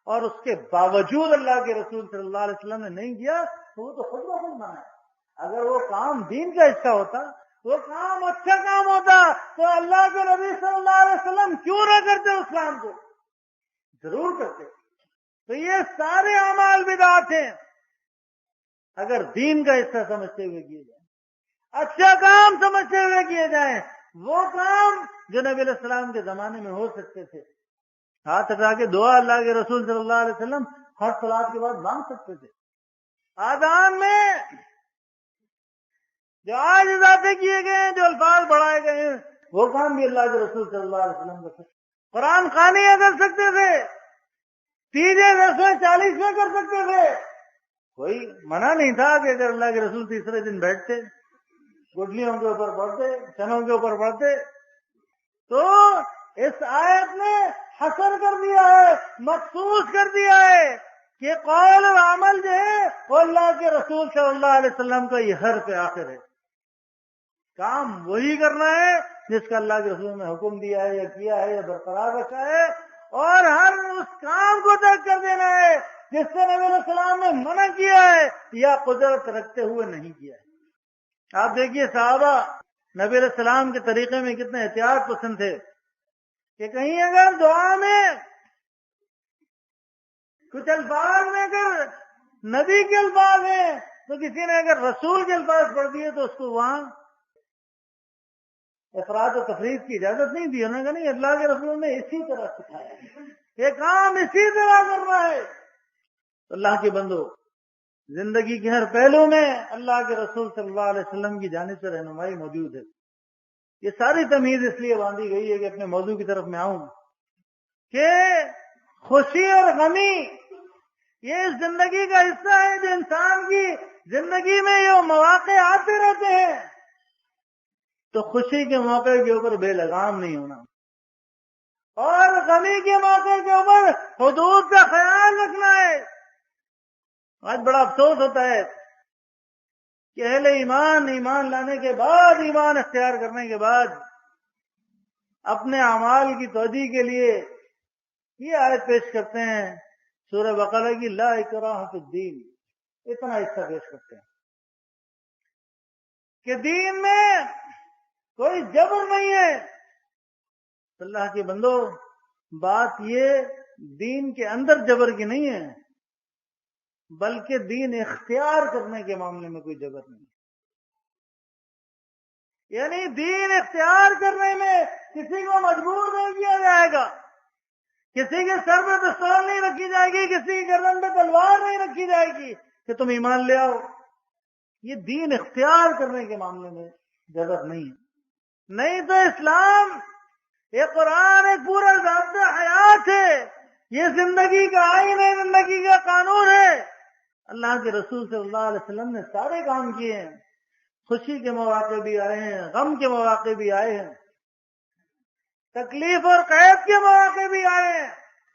اور اس کے باوجود اللہ کے رسول صلی اللہ علیہ وسلم نے نہیں کیا، تو وہ تو خود بخود منع ہے۔ اگر وہ کام دین کا حصہ ہوتا، وہ کام اچھا کام ہوتا، تو اللہ کے نبی صلی اللہ علیہ وسلم کیوں نہ کرتے اس کام کو؟ ضرور کرتے۔ تو یہ سارے اعمال بدعات ہیں اگر دین کا حصہ سمجھتے ہوئے کیے جائیں۔ اچھا کام سمجھتے ہوئے کیے جائیں، وہ کام جو نبی علیہ السلام کے زمانے میں ہو سکتے تھے۔ ہاتھ اٹھا کے دعا اللہ کے رسول صلی اللہ علیہ وسلم ہر صلات کے بعد مانگ سکتے تھے۔ آذان میں جو آج اضافے کیے گئے ہیں، جو الفاظ بڑھائے گئے ہیں، وہ کام بھی اللہ کے رسول صلی اللہ علیہ وسلم کر سکتے۔ قرآن خوانی کر سکتے تھے، تیجے 1040 کر سکتے تھے، کوئی منع نہیں تھا کہ اگر اللہ کے رسول تیسرے دن بیٹھتے، گڈلیوں کے اوپر پڑھتے، چنوں کے اوپر پڑھتے۔ تو اس آیت نے حصر کر دیا ہے، مخصوص کر دیا ہے کہ قول و عمل جو ہے وہ اللہ کے رسول صلی اللہ علیہ وسلم کا یہ حرف آخر ہے۔ کام وہی کرنا ہے جس کا اللہ کے رسول نے حکم دیا ہے یا کیا ہے یا برقرار رکھا ہے، اور ہر اس کام کو ترک کر دینا ہے جس سے نبی علیہ السلام نے منع کیا ہے یا قدرت رکھتے ہوئے نہیں کیا ہے۔ آپ دیکھیے صحابہ نبی علیہ السلام کے طریقے میں کتنے احتیاط پسند تھے کہ کہیں اگر دعا میں کچھ الفاظ میں اگر نبی کے الفاظ ہیں تو کسی نے اگر رسول کے الفاظ پڑھ دیے تو اس کو وہاں افراد و تفریق کی اجازت نہیں دی۔ انہوں نے کہا نہیں، اللہ کے رسول نے اسی طرح سکھایا، یہ کام اسی طرح کرنا ہے۔ اللہ کے بندو، زندگی کے ہر پہلو میں اللہ کے رسول صلی اللہ علیہ وسلم کی جانب سے رہنمائی موجود ہے۔ یہ ساری تمیز اس لیے باندھی گئی ہے کہ اپنے موضوع کی طرف میں آؤں کہ خوشی اور غمی یہ اس زندگی کا حصہ ہے جو انسان کی زندگی میں یہ مواقع آتے رہتے ہیں، تو خوشی کے موقع کے اوپر بے لگام نہیں ہونا اور غمی کے موقع کے اوپر حدود کا خیال رکھنا ہے۔ آج بڑا افسوس ہوتا ہے کہ اہل ایمان لانے کے بعد، ایمان اختیار کرنے کے بعد اپنے اعمال کی توجیہ کے لیے یہ آیت پیش کرتے ہیں سورہ بقرہ کی لا اکراہ فی الدین، اتنا حصہ پیش کرتے ہیں کہ دین میں کوئی جبر نہیں ہے۔ اللہ کے بندو، بات یہ دین کے اندر جبر کی نہیں ہے، بلکہ دین اختیار کرنے کے معاملے میں کوئی جبر نہیں، یعنی دین اختیار کرنے میں کسی کو مجبور نہیں کیا جائے گا، کسی کے سر پہ پستول نہیں رکھی جائے گی، کسی کی گردن پہ تلوار نہیں رکھی جائے گی کہ تم ایمان لے آؤ۔ یہ دین اختیار کرنے کے معاملے میں جبر نہیں ہے۔ نہیں تو اسلام، یہ قرآن ایک پورا ضابطہ حیات ہے، یہ زندگی کا آئین ہے، زندگی کا قانون ہے۔ اللہ کے رسول صلی اللہ علیہ وسلم نے سارے کام کیے ہیں، خوشی کے مواقع بھی آئے ہیں، غم کے مواقع بھی آئے ہیں، تکلیف اور قید کے مواقع بھی آئے ہیں،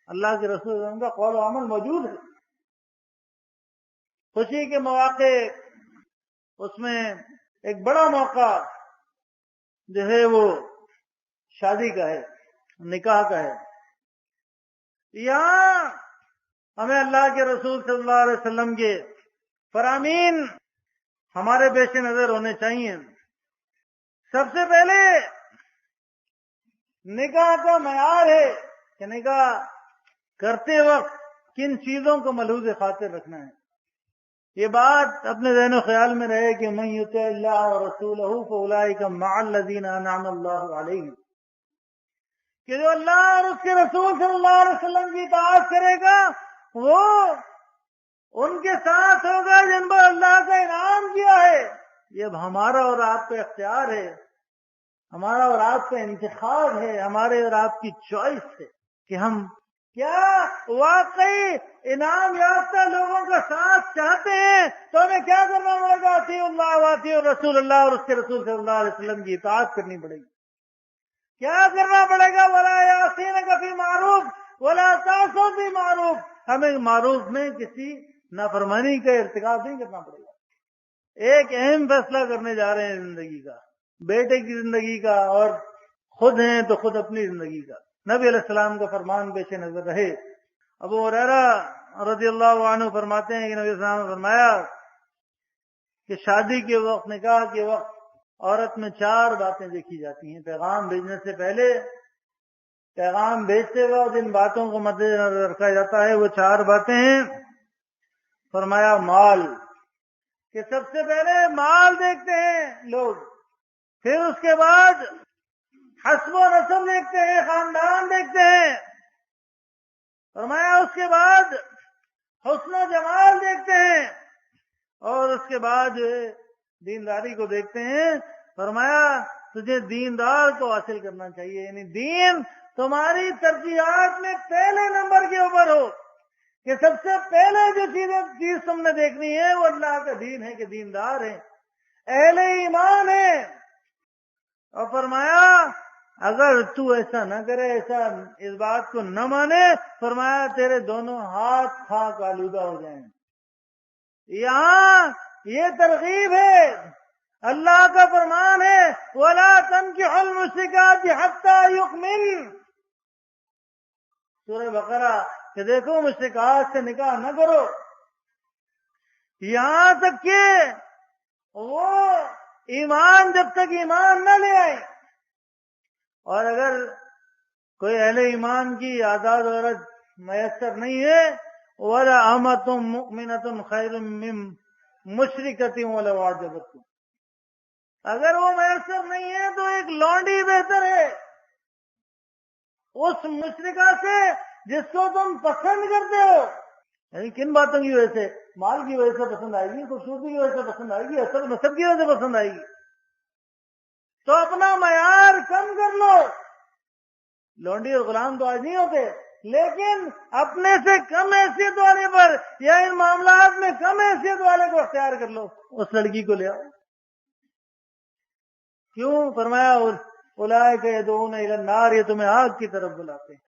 اللہ کے رسول صلی اللہ علیہ وسلم کا قول و عمل موجود ہے۔ خوشی کے مواقع، اس میں ایک بڑا موقع جو ہے وہ شادی کا ہے، نکاح کا ہے۔ یہاں ہمیں اللہ کے رسول صلی اللہ علیہ وسلم کے فرامین ہمارے پیش نظر ہونے چاہیے۔ سب سے پہلے نکاح کا معیار ہے کہ نکاح کرتے وقت کن چیزوں کو ملحوظ خاطر رکھنا ہے۔ یہ بات اپنے ذہن و خیال میں رہے کہ من یطع اللہ ورسولہ فاولئک مع الذین انعم اللہ علیہم، کہ جو اللہ اور اس کے رسول صلی اللہ علیہ وسلم کی اطاعت کرے گا وہ ان کے ساتھ ہوگا جن پر اللہ کا انعام کیا ہے۔ یہ اب ہمارا اور آپ کا اختیار ہے، ہمارا اور آپ کا انتخاب ہے، ہمارے اور آپ کی چوائس ہے کہ ہم کیا واقعی انعام یافتہ لوگوں کا ساتھ چاہتے ہیں تو ہمیں کیا کرنا پڑے گا؟ اطیعوا اللہ واطیعوا الرسول، اللہ اور اس کے رسول صلی اللہ علیہ وسلم کی اطاعت کرنی پڑے گی۔ کیا کرنا پڑے گا؟ ولا یعصونک فی معروف ولا تعصوا فی معروف، ہمیں معروف میں کسی نافرمانی کا ارتکاب نہیں کرنا پڑے گا۔ ایک اہم فیصلہ کرنے جا رہے ہیں زندگی کا، بیٹے کی زندگی کا، اور خود ہیں تو خود اپنی زندگی کا۔ نبی علیہ السلام کا فرمان پیش نظر رہے۔ ابو ہریرہ رضی اللہ عنہ فرماتے ہیں کہ نبی علیہ السلام نے فرمایا کہ شادی کے وقت، نکاح کے وقت عورت میں 4 باتیں دیکھی جاتی ہیں۔ پیغام بھیجنے سے پہلے، پیغام بھیجتے وقت جن باتوں کو مد نظر رکھا جاتا ہے وہ 4 باتیں ہیں۔ فرمایا مال، کہ سب سے پہلے مال دیکھتے ہیں لوگ، پھر اس کے بعد حسب و نسب دیکھتے ہیں، خاندان دیکھتے ہیں، فرمایا اس کے بعد حسن و جمال دیکھتے ہیں، اور اس کے بعد دینداری کو دیکھتے ہیں۔ فرمایا تجھے دیندار کو حاصل کرنا چاہیے، یعنی دین تمہاری ترجیحات میں پہلے نمبر کے اوپر ہو، کہ سب سے پہلے جو چیز تم نے دیکھنی ہے وہ اللہ کا دین ہے، کہ دیندار ہے، اہل ایمان ہے۔ اور فرمایا اگر تو ایسا نہ کرے، ایسا اس بات کو نہ مانے، فرمایا تیرے دونوں ہاتھ خاک آلودہ ہو جائیں۔ یہاں یہ ترغیب ہے، اللہ کا فرمان ہے وَلَا تَنكِحُوا الْمُشْرِكَاتِ حَتَّى يُؤْمِنَّ، سورہ بقرہ، کہ دیکھو مشرکات سے نکاح نہ کرو یہاں تک کہ وہ ایمان، جب تک ایمان نہ لے آئے۔ اور اگر کوئی اہل ایمان کی آزاد عورت میسر نہیں ہے، وَلَا أَمَةٌ مُؤْمِنَةٌ خَيْرٌ مِّن مُشْرِكَةٍ وَلَوْ أَعْجَبَتْكُمْ، اگر وہ میسر نہیں ہے تو ایک لونڈی بہتر ہے اس مشرکہ سے جس کو تم پسند کرتے ہو۔ یعنی کن باتوں کی وجہ سے؟ مال کی وجہ سے پسند آئے گی، خوبصورتی کی وجہ سے پسند آئے گی، اصل نسب کی وجہ سے پسند آئے گی، تو اپنا معیار کم کر لو۔ لونڈی اور غلام تو آج نہیں ہوتے، لیکن اپنے سے کم حیثیت والے پر یا ان معاملات میں کم حیثیت والے کو اختیار کر لو، اس لڑکی کو لے آؤ۔ کیوں؟ فرمایا اولئک یدعون الی النار، یہ تمہیں آگ کی طرف بلاتے ہیں،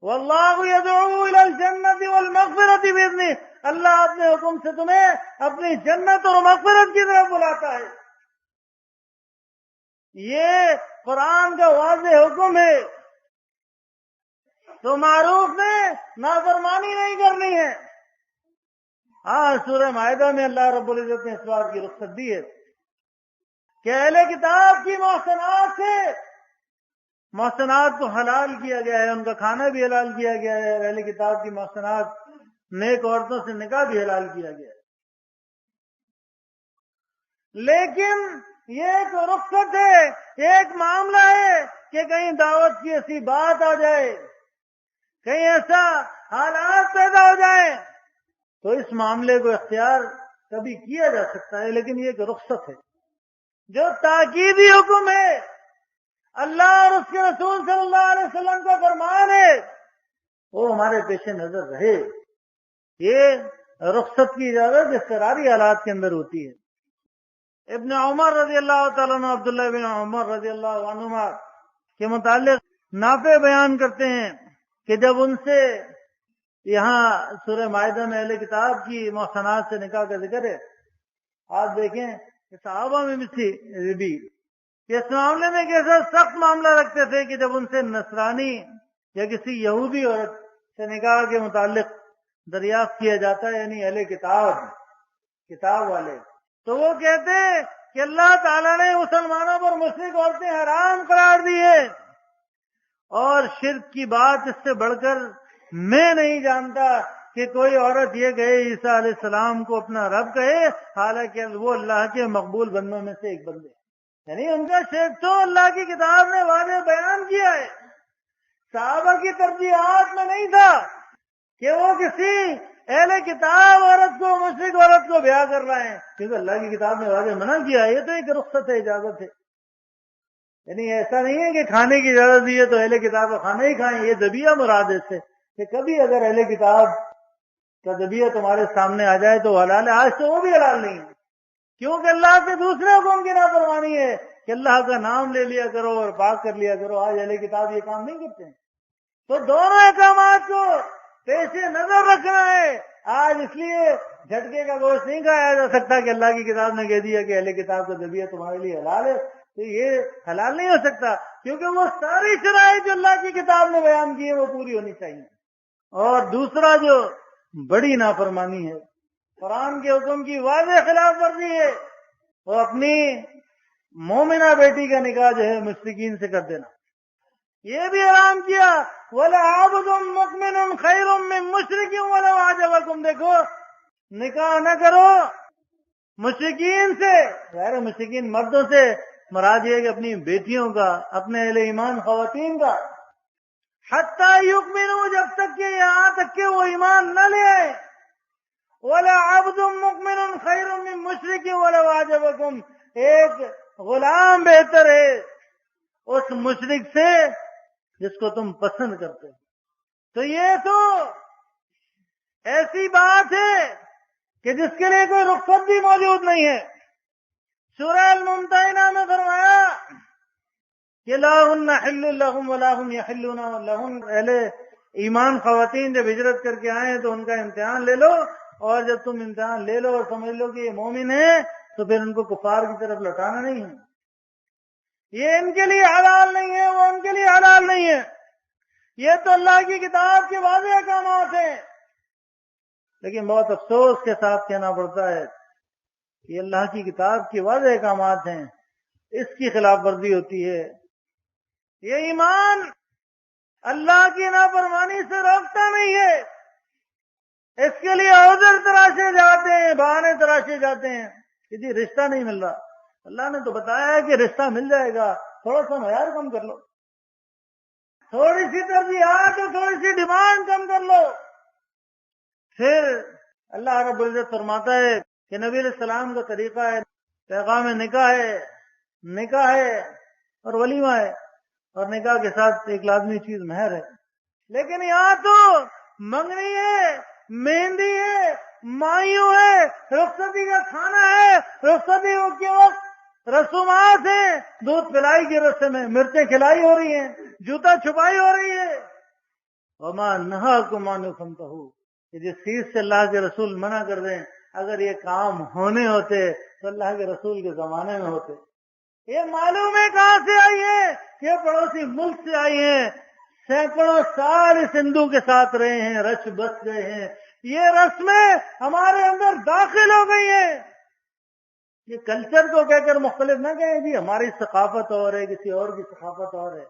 واللہ یدعو الی الجنۃ والمغفرۃ باذنہ، اللہ اپنے حکم سے تمہیں اپنی جنت اور مغفرت کی طرف بلاتا ہے۔ یہ قرآن کا واضح حکم ہے، تو معروف میں نافرمانی نہیں کرنی ہے۔ ہاں، سورہ مائدہ میں اللہ رب العزت نے اس بات کی رخصت دی ہے کہ اہل کتاب کی محسنات کو حلال کیا گیا ہے، ان کا کھانا بھی حلال کیا گیا ہے، اور اہل کتاب کی محسنات نیک عورتوں سے نکاح بھی حلال کیا گیا ہے۔ لیکن یہ ایک رخصت ہے، ایک معاملہ ہے کہ کہیں دعوت کی ایسی بات آ جائے، کہیں ایسا حالات پیدا ہو جائیں، تو اس معاملے کو اختیار کبھی کیا جا سکتا ہے، لیکن یہ ایک رخصت ہے۔ جو تاکیدی حکم ہے، اللہ اور اس کے رسول صلی اللہ علیہ وسلم کا فرمان ہے، وہ ہمارے پیش نظر رہے۔ یہ رخصت کی اجازت اضطراری حالات کے اندر ہوتی ہے۔ ابن عمر رضی اللہ تعالیٰ عنہ، عبداللہ بن عمر رضی اللہ عنہما کے متعلق نافع بیان کرتے ہیں کہ جب ان سے یہاں سورہ مائدہ میں اہل کتاب کی محسنات سے نکاح کا ذکر ہے، آپ دیکھیں کہ صحابہ میں بھی اس معاملے میں کیسا سخت معاملہ رکھتے تھے کہ جب ان سے نصرانی یا کسی یہودی عورت سے نکاح کے متعلق دریافت کیا جاتا ہے، یعنی اہل کتاب والے، تو وہ کہتے ہیں کہ اللہ تعالیٰ نے مسلمانوں پر مشرک عورتیں حرام قرار دی ہے، اور شرک کی بات اس سے بڑھ کر میں نہیں جانتا کہ کوئی عورت یہ کہے عیسیٰ علیہ السلام کو اپنا رب کہے، حالانکہ وہ اللہ کے مقبول بندوں میں سے ایک بندے، یعنی ان کا شرک تو اللہ کی کتاب نے واضح بیان کیا ہے۔ صحابہ کی ترجیحات میں نہیں تھا کہ وہ کسی اہل کتاب عورت کو، مشرک عورت کو بیاہ کر رہے ہیں، کیونکہ اللہ کی کتاب نے واضح منع کیا ہے۔ یہ تو ایک رخصت ہے، اجازت ہے، یعنی ایسا نہیں ہے کہ کھانے کی اجازت دی ہے تو اہل کتاب کا کھانا ہی کھائیں، یہ ذبیحہ مراد ہے اس سے، کہ کبھی اگر اہل کتاب کا ذبیحہ تمہارے سامنے آ جائے تو حلال ہے، آج تو وہ بھی حلال نہیں ہے، کیونکہ اللہ کے دوسرے حکم کی نافرمانی ہے کہ اللہ کا نام لے لیا کرو اور پاک کر لیا کرو۔ آج اہل کتاب یہ کام نہیں کرتے ہیں، تو دونوں احکامات کو پیش نظر رکھنا ہے۔ آج اس لیے جھٹکے کا گوشت نہیں کھایا جا سکتا کہ اللہ کی کتاب نے کہہ دیا کہ اہل کتاب کا ذبیحہ تمہارے لیے حلال ہے، تو یہ حلال نہیں ہو سکتا، کیونکہ وہ ساری شرائط جو اللہ کی کتاب نے بیان کی ہے وہ پوری ہونی چاہیے۔ اور دوسرا جو بڑی نافرمانی ہے، قرآن کے حکم کی واضح خلاف ورزی ہے، وہ اپنی مومنہ بیٹی کا نکاح جو ہے مشرکین سے کر دینا، یہ بھی حرام کیا۔ وَلَعَبْدٌ مُؤْمِنٌ خَيْرٌ مِّن مُشْرِكٍ وَلَوْ أَعْجَبَكُمْ، دیکھو نکاح نہ کرو مشرکین سے، غیر مشرکین مردوں سے، مراد یہ کہ اپنی بیٹیوں کا، اپنے اہل ایمان خواتین کا، حتی یؤمنوا، جب تک کہ یہاں تک کہ وہ ایمان نہ لے آئے، وَلَعَبْدٌ مُؤْمِنٌ خَيْرٌ مِّن مُشْرِكٍ وَلَوْ أَعْجَبَكُمْ، ایک غلام بہتر ہے اس مشرک سے جس کو تم پسند کرتے ہو۔ تو یہ تو ایسی بات ہے کہ جس کے لیے کوئی رخصت بھی موجود نہیں ہے۔ سورہ الممتحنہ میں فرمایا کہ لا ہن حل لہم ولا ہم یحلون لہم، اہل ایمان خواتین جب ہجرت کر کے آئے تو ان کا امتحان لے لو، اور جب تم امتحان لے لو اور سمجھ لو کہ یہ مومن ہے تو پھر ان کو کفار کی طرف لوٹانا نہیں ہے۔ یہ ان کے لیے حلال نہیں ہے، وہ ان کے لیے حلال نہیں ہے۔ یہ تو اللہ کی کتاب کے واضح احکامات ہیں، لیکن بہت افسوس کے ساتھ کہنا پڑتا ہے کہ اللہ کی کتاب کے واضح احکامات ہیں، اس کی خلاف ورزی ہوتی ہے۔ یہ ایمان اللہ کی نافرمانی سے روکتا نہیں ہے، اس کے لیے عذر تراشے جاتے ہیں، بہانے تراشے جاتے ہیں کہ جی رشتہ نہیں مل رہا۔ اللہ نے تو بتایا ہے کہ رشتہ مل جائے گا، تھوڑا سا معیار کم کر لو، تھوڑی سی ترجیحات اور تھوڑی سی ڈیمانڈ کم کر لو۔ پھر اللہ رب العزت فرماتا ہے کہ نبی علیہ السلام کا طریقہ ہے، پیغام نکاح ہے اور ولیمہ ہے، اور نکاح کے ساتھ ایک لازمی چیز مہر ہے۔ لیکن یہاں تو منگنی ہے، مہندی ہے، مایوں ہے، رخصتی کا کھانا ہے، رخصتی کے وقت رسومات ہیں، دودھ پلائی کی رسم ہے، مرچیں کھلائی ہو رہی ہیں، جوتا چھپائی ہو رہی ہے۔ وما نہاکم عنہ فانتہوا، کہ جس چیز سے اللہ کے رسول منع کر دیں، اگر یہ کام ہونے ہوتے تو اللہ کے رسول کے زمانے میں ہوتے۔ یہ معلوم ہے کہاں سے آئی ہے؟ یہ پڑوسی ملک سے آئی ہیں، سینکڑوں سال اس ہندو کے ساتھ رہے ہیں، رچ بس گئے ہیں، یہ رسمیں ہمارے اندر داخل ہو گئی ہیں۔ یہ کلچر کو کہہ کر مختلف نہ کہیں جی ہماری ثقافت اور ہے، کسی اور کی ثقافت اور ہے۔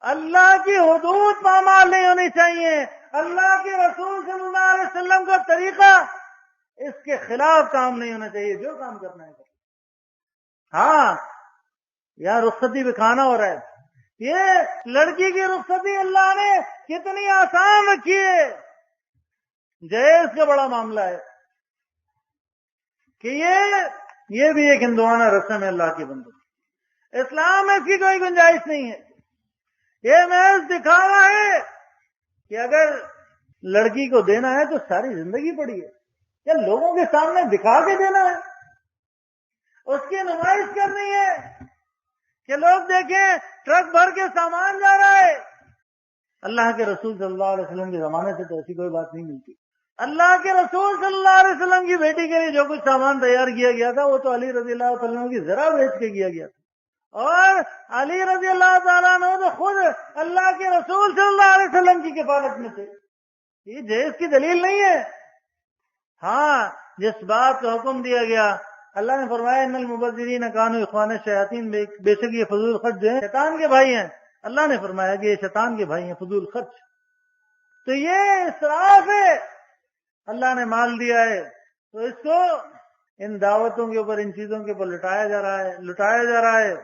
اللہ کی حدود پامال نہیں ہونی چاہیے، اللہ کے رسول صلی اللہ علیہ وسلم کا طریقہ اس کے خلاف کام نہیں ہونا چاہیے، جو کام کرنا ہے۔ ہاں یہاں رخصتی بھی کھانا ہو رہا ہے، یہ لڑکی کی رخصتی اللہ نے کتنی آسان رکھی ہے۔ جہیز کا بڑا معاملہ ہے کہ یہ بھی ایک ہندوانہ رسم ہے اللہ کے بندوں، اسلام میں اس کی کوئی گنجائش نہیں ہے۔ یہ محض دکھاوا ہے کہ اگر لڑکی کو دینا ہے تو ساری زندگی پڑی ہے، یا لوگوں کے سامنے دکھا کے دینا ہے، اس کی نمائش کرنی ہے کہ لوگ دیکھیں ٹرک بھر کے سامان جا رہا ہے۔ اللہ کے رسول صلی اللہ علیہ وسلم کے زمانے سے تو ایسی کوئی بات نہیں ملتی۔ اللہ کے رسول صلی اللہ علیہ وسلم کی بیٹی کے لیے جو کچھ سامان تیار کیا گیا تھا وہ تو علی رضی اللہ تعالیٰ کی ذرا بیچ کے کیا گیا تھا، اور علی رضی اللہ تعالیٰ نے تو خود اللہ کے رسول صلی اللہ علیہ وسلم کی کفالت میں تھے۔ یہ جہیز کی دلیل نہیں ہے۔ ہاں جس بات کا حکم دیا گیا، اللہ نے فرمایا ان المبذرین کانوا اخوان الشیاطین، بے شک یہ فضول خرچ جو ہیں شیطان کے بھائی ہیں۔ اللہ نے فرمایا کہ یہ شیطان کے بھائی ہیں، فضول خرچ۔ تو یہ اسراف ہے، اللہ نے مال دیا ہے تو اس کو ان دعوتوں کے اوپر، ان چیزوں کے اوپر لٹایا جا رہا ہے۔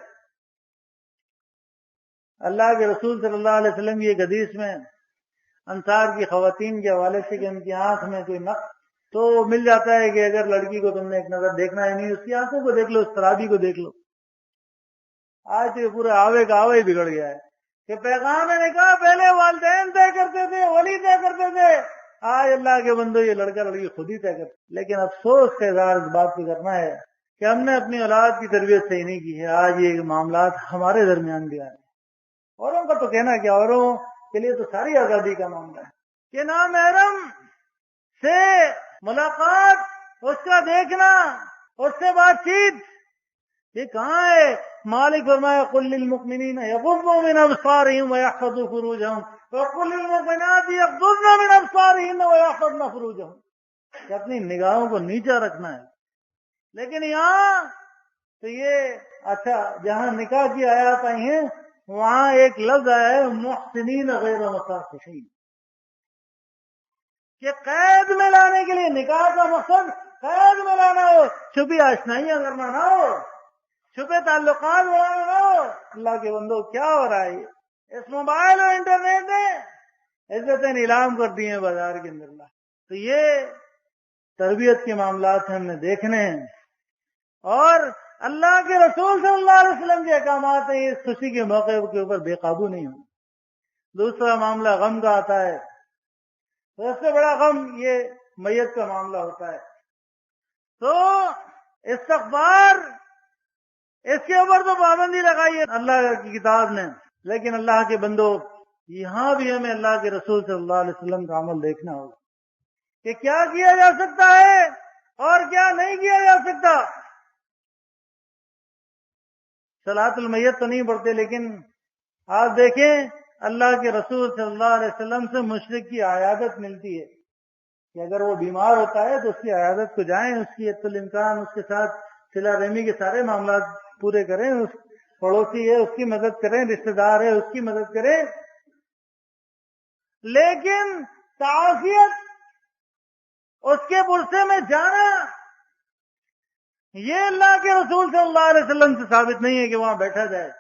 اللہ کے رسول صلی اللہ علیہ وسلم کی ایک حدیث میں انصار کی خواتین کے حوالے سے کہ ان کی آنکھ میں کوئی نقص تو مل جاتا ہے کہ اگر لڑکی کو تم نے ایک نظر دیکھنا ہے نہیں، اس کی آنکھوں کو دیکھ لو، اس ترابی کو دیکھ لو۔ آج تو یہ پورا آوے کا آوے بگڑ گیا ہے کہ پیغام نے کہا پہلے والدین طے کرتے تھے، ولی طے کرتے تھے، آج اللہ کے بندو یہ لڑکا لڑکی خود ہی طے کرتے۔ لیکن افسوس کا اظہار اس بات کو کرنا ہے کہ ہم نے اپنی اولاد کی تربیت صحیح نہیں کی ہے۔ آج یہ معاملات ہمارے درمیان بھی آئے، اوروں کا تو کہنا کیا، اوروں کے لیے تو ساری آزادی کا معاملہ ہے کہ نامحرم سے ملاقات، اس کا دیکھنا، اس سے بات چیت، یہ کہاں ہے؟ مالک فرمایا قل للمؤمنین یغضوا من ابصارهم ويحفظوا فروجهم وقل للمؤمنات یغضضن من ابصارهن ويحفظن فروجهم، کہ اپنی نگاہوں کو نیچا رکھنا ہے۔ لیکن یہاں تو یہ اچھا، جہاں نکاح کی آیات آئی ہیں وہاں ایک لفظ آیا ہے محسنین غیر مسافحین، کہ قید میں لانے کے لیے نکاح کا مقصد قید میں لانا ہو، چھپی آشنائیاں کرنا نہ ہو، چھپے تعلقات بڑھانا نہ ہو۔ اللہ کے بندو کیا ہو رہا ہے؟ اس موبائل اور انٹرنیٹ نے عزتیں نیلام کر دی ہیں بازار کے اندر۔ تو یہ تربیت کے معاملات ہم نے دیکھنے ہیں، اور اللہ کے رسول صلی اللہ علیہ وسلم کے احکامات ہیں، اس خوشی کے موقع کے اوپر بے قابو نہیں ہوں۔ دوسرا معاملہ غم کا آتا ہے، سب سے بڑا غم یہ میت کا معاملہ ہوتا ہے۔ تو استغفار، اس کے اوپر تو پابندی لگائی ہے اللہ کی کتاب نے، لیکن اللہ کے بندو یہاں بھی ہمیں اللہ کے رسول صلی اللہ علیہ وسلم کا عمل دیکھنا ہوگا کہ کیا کیا جا سکتا ہے اور کیا نہیں کیا جا سکتا۔ صلاۃ المیت تو نہیں پڑھتے، لیکن آپ دیکھیں اللہ کے رسول صلی اللہ علیہ وسلم سے مشرک کی عیادت ملتی ہے کہ اگر وہ بیمار ہوتا ہے تو اس کی عیادت کو جائیں، اس کی حتی الامکان اس کے ساتھ صلہ رحمی کے سارے معاملات پورے کریں، اس پڑوسی ہے اس کی مدد کریں، رشتہ دار ہے اس کی مدد کریں۔ لیکن تعزیت، اس کے پرسے میں جانا، یہ اللہ کے رسول صلی اللہ علیہ وسلم سے ثابت نہیں ہے کہ وہاں بیٹھا جائے۔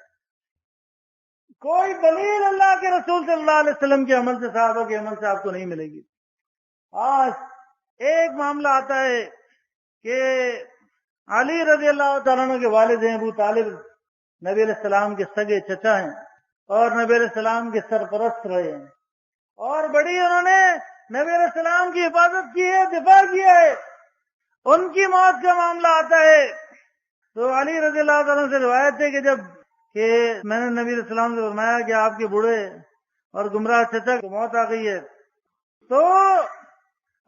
کوئی دلیل اللہ کے رسول صلی اللہ علیہ وسلم کے عمل سے، صحابہ کے عمل سے آپ کو نہیں ملے گی۔ آج ایک معاملہ آتا ہے کہ علی رضی اللہ تعالیٰ عنہ کے والد ہیں ابو طالب، نبی علیہ السلام کے سگے چچا ہیں اور نبی علیہ السلام کے سرپرست رہے ہیں، اور بڑی انہوں نے نبی علیہ السلام کی حفاظت کی ہے، دفاع کیا ہے۔ ان کی موت کا معاملہ آتا ہے تو علی رضی اللہ تعالیٰ سے روایت ہے کہ میں نے نبی علیہ السلام سے فرمایا کہ آپ کے بوڑھے اور گمراہ چچا کی موت آ گئی ہے، تو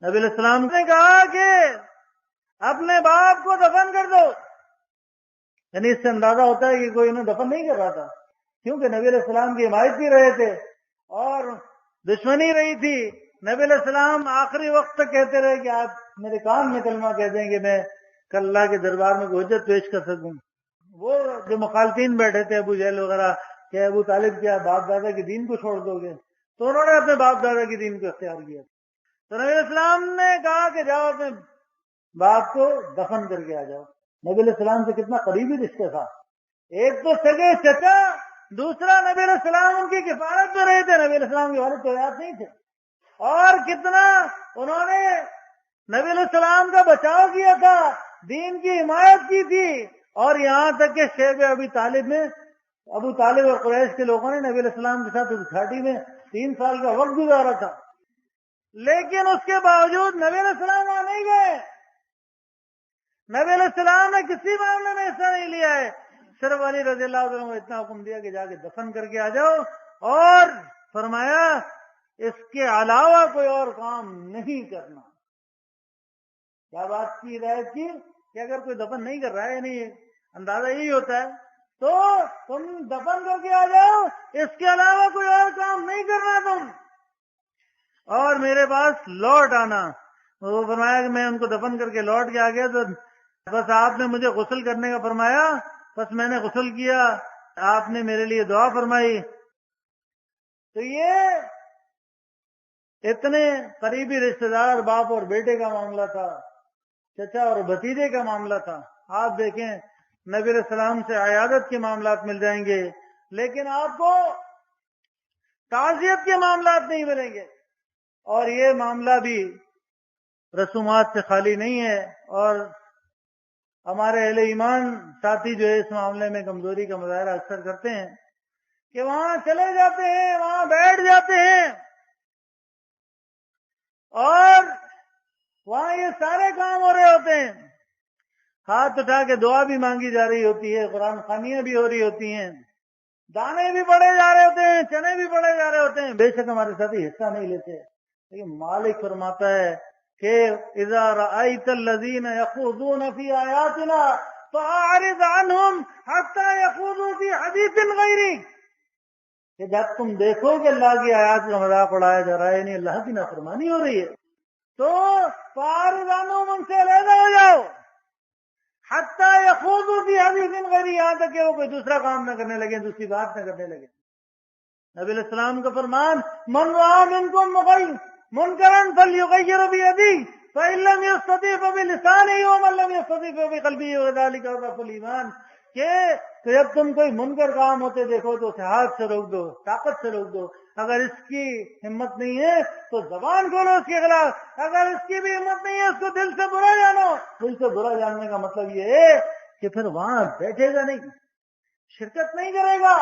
نبی علیہ السلام نے کہا کہ اپنے باپ کو دفن کر دو۔ یعنی اس سے اندازہ ہوتا ہے کہ کوئی انہیں دفن نہیں کر رہا تھا، کیونکہ نبی علیہ السلام کی حمایت بھی رہے تھے اور دشمنی رہی تھی۔ نبی علیہ السلام آخری وقت تک کہتے رہے کہ آپ میرے کان میں کلمہ کہہ دیں کہ میں کل اللہ کے دربار میں حجت پیش کر سکوں۔ وہ جو مخالفین بیٹھے تھے ابو جہل وغیرہ کہ ابو طالب کیا باپ دادا کے دین کو چھوڑ دو گے، تو انہوں نے اپنے باپ دادا کے دین کو اختیار کیا۔ تو نبی علیہ السلام نے کہا کہ جاؤ اپنے باپ کو دفن کر کے آ جاؤ۔ نبی علیہ السلام سے کتنا قریبی رشتہ تھا، ایک تو سگے چچا، دوسرا نبی علیہ السلام ان کی کفالت میں رہے تھے، نبی علیہ السلام کے والد تو یاد نہیں تھے، اور کتنا انہوں نے نبی علیہ السلام کا بچاؤ کیا تھا، دین کی حمایت کی تھی، اور یہاں تک کہ شیب ابی طالب میں ابو طالب اور قریش کے لوگوں نے نبی علیہ السلام کے ساتھ اس گھاٹی میں 3 سال کا وقت گزارا تھا، لیکن اس کے باوجود نبی علیہ السلام وہاں نہیں گئے۔ نبی علیہ السلام نے کسی معاملے میں حصہ نہیں لیا ہے، صرف علی رضی اللہ عنہ کو اتنا حکم دیا کہ جا کے دفن کر کے آ جاؤ، اور فرمایا اس کے علاوہ کوئی اور کام نہیں کرنا۔ کیا بات کی ہدایت کی کہ اگر کوئی دفن نہیں کر رہا ہے، یعنی اندازہ یہی ہوتا ہے تو تم دفن کر کے آ جاؤ، اس کے علاوہ کوئی اور کام نہیں کرنا تم، اور میرے پاس لوٹ آنا۔ وہ فرمایا کہ میں ان کو دفن کر کے لوٹ کے آ گیا تو بس آپ نے مجھے غسل کرنے کا فرمایا، بس میں نے غسل کیا، آپ نے میرے لیے دعا فرمائی۔ تو یہ اتنے قریبی رشتہ دار، باپ اور بیٹے کا معاملہ تھا، چچا اور بھتیجے کا معاملہ تھا۔ آپ دیکھیں نبی علیہ السلام سے عیادت کے معاملات مل جائیں گے، لیکن آپ کو تعزیت کے معاملات نہیں ملیں گے، اور یہ معاملہ بھی رسومات سے خالی نہیں ہے، اور ہمارے اہل ایمان ساتھی جو ہے اس معاملے میں کمزوری کا مظاہرہ اکثر کرتے ہیں کہ وہاں چلے جاتے ہیں، وہاں بیٹھ جاتے ہیں، اور وہاں یہ سارے کام ہو رہے ہوتے ہیں، ہاتھ اٹھا کے دعا بھی مانگی جا رہی ہوتی ہے، قرآن خوانیاں بھی ہو رہی ہوتی ہیں، دانے بھی پڑے جا رہے ہوتے ہیں، چنے بھی پڑے جا رہے ہوتے ہیں، بے شک ہمارے ساتھی حصہ نہیں لیتے، لیکن مالک فرماتا ہے کہ اذا رأيت الذين يخوضون في آياتنا فأعرض عنهم حتى يخوضوا في حديث غيره، کہ جب تم دیکھو کہ اللہ کی آیات کا مذاق اڑایا جا رہا ہے، یعنی اللہ کی نافرمانی ہو رہی ہے، تو فأعرض عنهم، ان سے علیحدہ ہو جاؤ، حتى يخوضوا في حديث غيره، یہاں تک کہ وہ کوئی دوسرا کام نہ کرنے لگے، دوسری بات نہ کرنے لگے۔ نبی علیہ السلام کا فرمان، من رأى منكم منکرا فلیغیر بیدی فإن لم يستطع فبلسانه ومن لم يستطع فبقلبه وذلك اضعف الایمان، کہ جب تم کوئی منکر کام ہوتے دیکھو تو اسے ہاتھ سے روک دو، طاقت سے روک دو، اگر اس کی ہمت نہیں ہے تو زبان کھولو اس کے خلاف، اگر اس کی بھی ہمت نہیں ہے اس کو دل سے برا جانو۔ دل سے برا جاننے کا مطلب یہ ہے کہ پھر وہاں بیٹھے گا نہیں، شرکت نہیں کرے گا،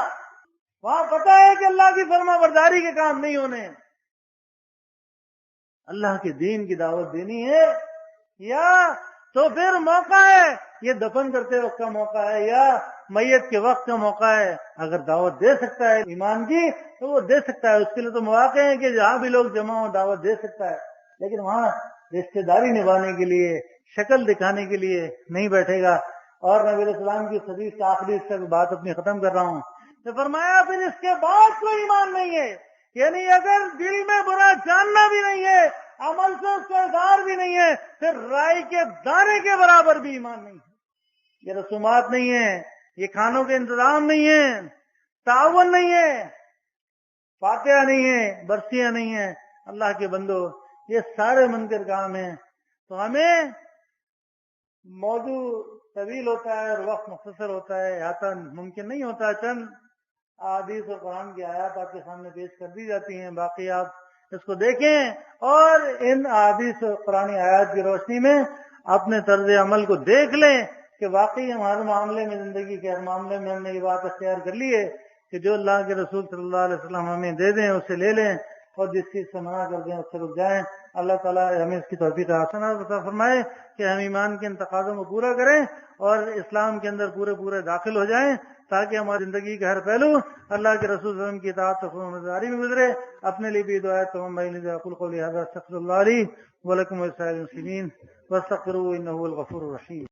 وہاں پتہ ہے کہ اللہ کی فرما برداری کے کام نہیں ہونے، اللہ کے دین کی دعوت دینی ہے، یا تو پھر موقع ہے، یہ دفن کرتے وقت کا موقع ہے یا میت کے وقت کا موقع ہے، اگر دعوت دے سکتا ہے ایمان کی تو وہ دے سکتا ہے، اس کے لیے تو مواقع ہیں کہ جہاں بھی لوگ جمع ہوں دعوت دے سکتا ہے، لیکن وہاں رشتہ داری نبھانے کے لیے، شکل دکھانے کے لیے نہیں بیٹھے گا۔ اور نبی علیہ السلام کی حدیث کا آخری حصہ بات اپنی ختم کر رہا ہوں، تو فرمایا پھر اس کے بعد کوئی ایمان نہیں ہے، یعنی اگر دل میں برا جاننا بھی نہیں ہے، عمل سے اس کا اظہار بھی نہیں ہے، پھر رائی کے دانے کے برابر بھی ایمان نہیں ہے۔ یہ رسومات نہیں ہے، یہ کھانوں کے انتظام نہیں ہے، تعاون نہیں ہے، فاتحہ نہیں ہے، برسیاں نہیں ہیں، اللہ کے بندو یہ سارے منکر کام ہیں۔ تو ہمیں موضوع طویل ہوتا ہے اور وقت مختصر ہوتا ہے، احاطہ ممکن نہیں ہوتا، چند احادیث اور قرآن کی آیات آپ کے سامنے پیش کر دی جاتی ہیں، باقی آپ اس کو دیکھیں اور ان احادیث اور قرآن آیات کی روشنی میں اپنے طرز عمل کو دیکھ لیں کہ واقعی ہمارے معاملے میں، زندگی کے ہر معاملے میں ہم نے یہ بات اختیار کر لی ہے کہ جو اللہ کے رسول صلی اللہ علیہ وسلم ہمیں دے دیں اسے لے لیں، اور جس چیز سے منع کر دیں اس سے رک جائیں۔ اللہ تعالیٰ ہمیں اس کی توفیق حسنہ عطا فرمائے کہ ہم ایمان کے ان تقاضوں کو پورا کریں اور اسلام کے اندر پورے داخل ہو جائیں، تاکہ ہماری زندگی کا ہر پہلو اللہ کے رسول صلی اللہ علیہ وسلم کی اطاعت و فرمانبرداری میں گزرے۔ اپنے لیے بھی دعا تمام بھائی نے اقول قولی ھذا استغفر اللہ لی ولکم ولسائر المسلمین واستغفروہ انہ هو الغفور الرحیم۔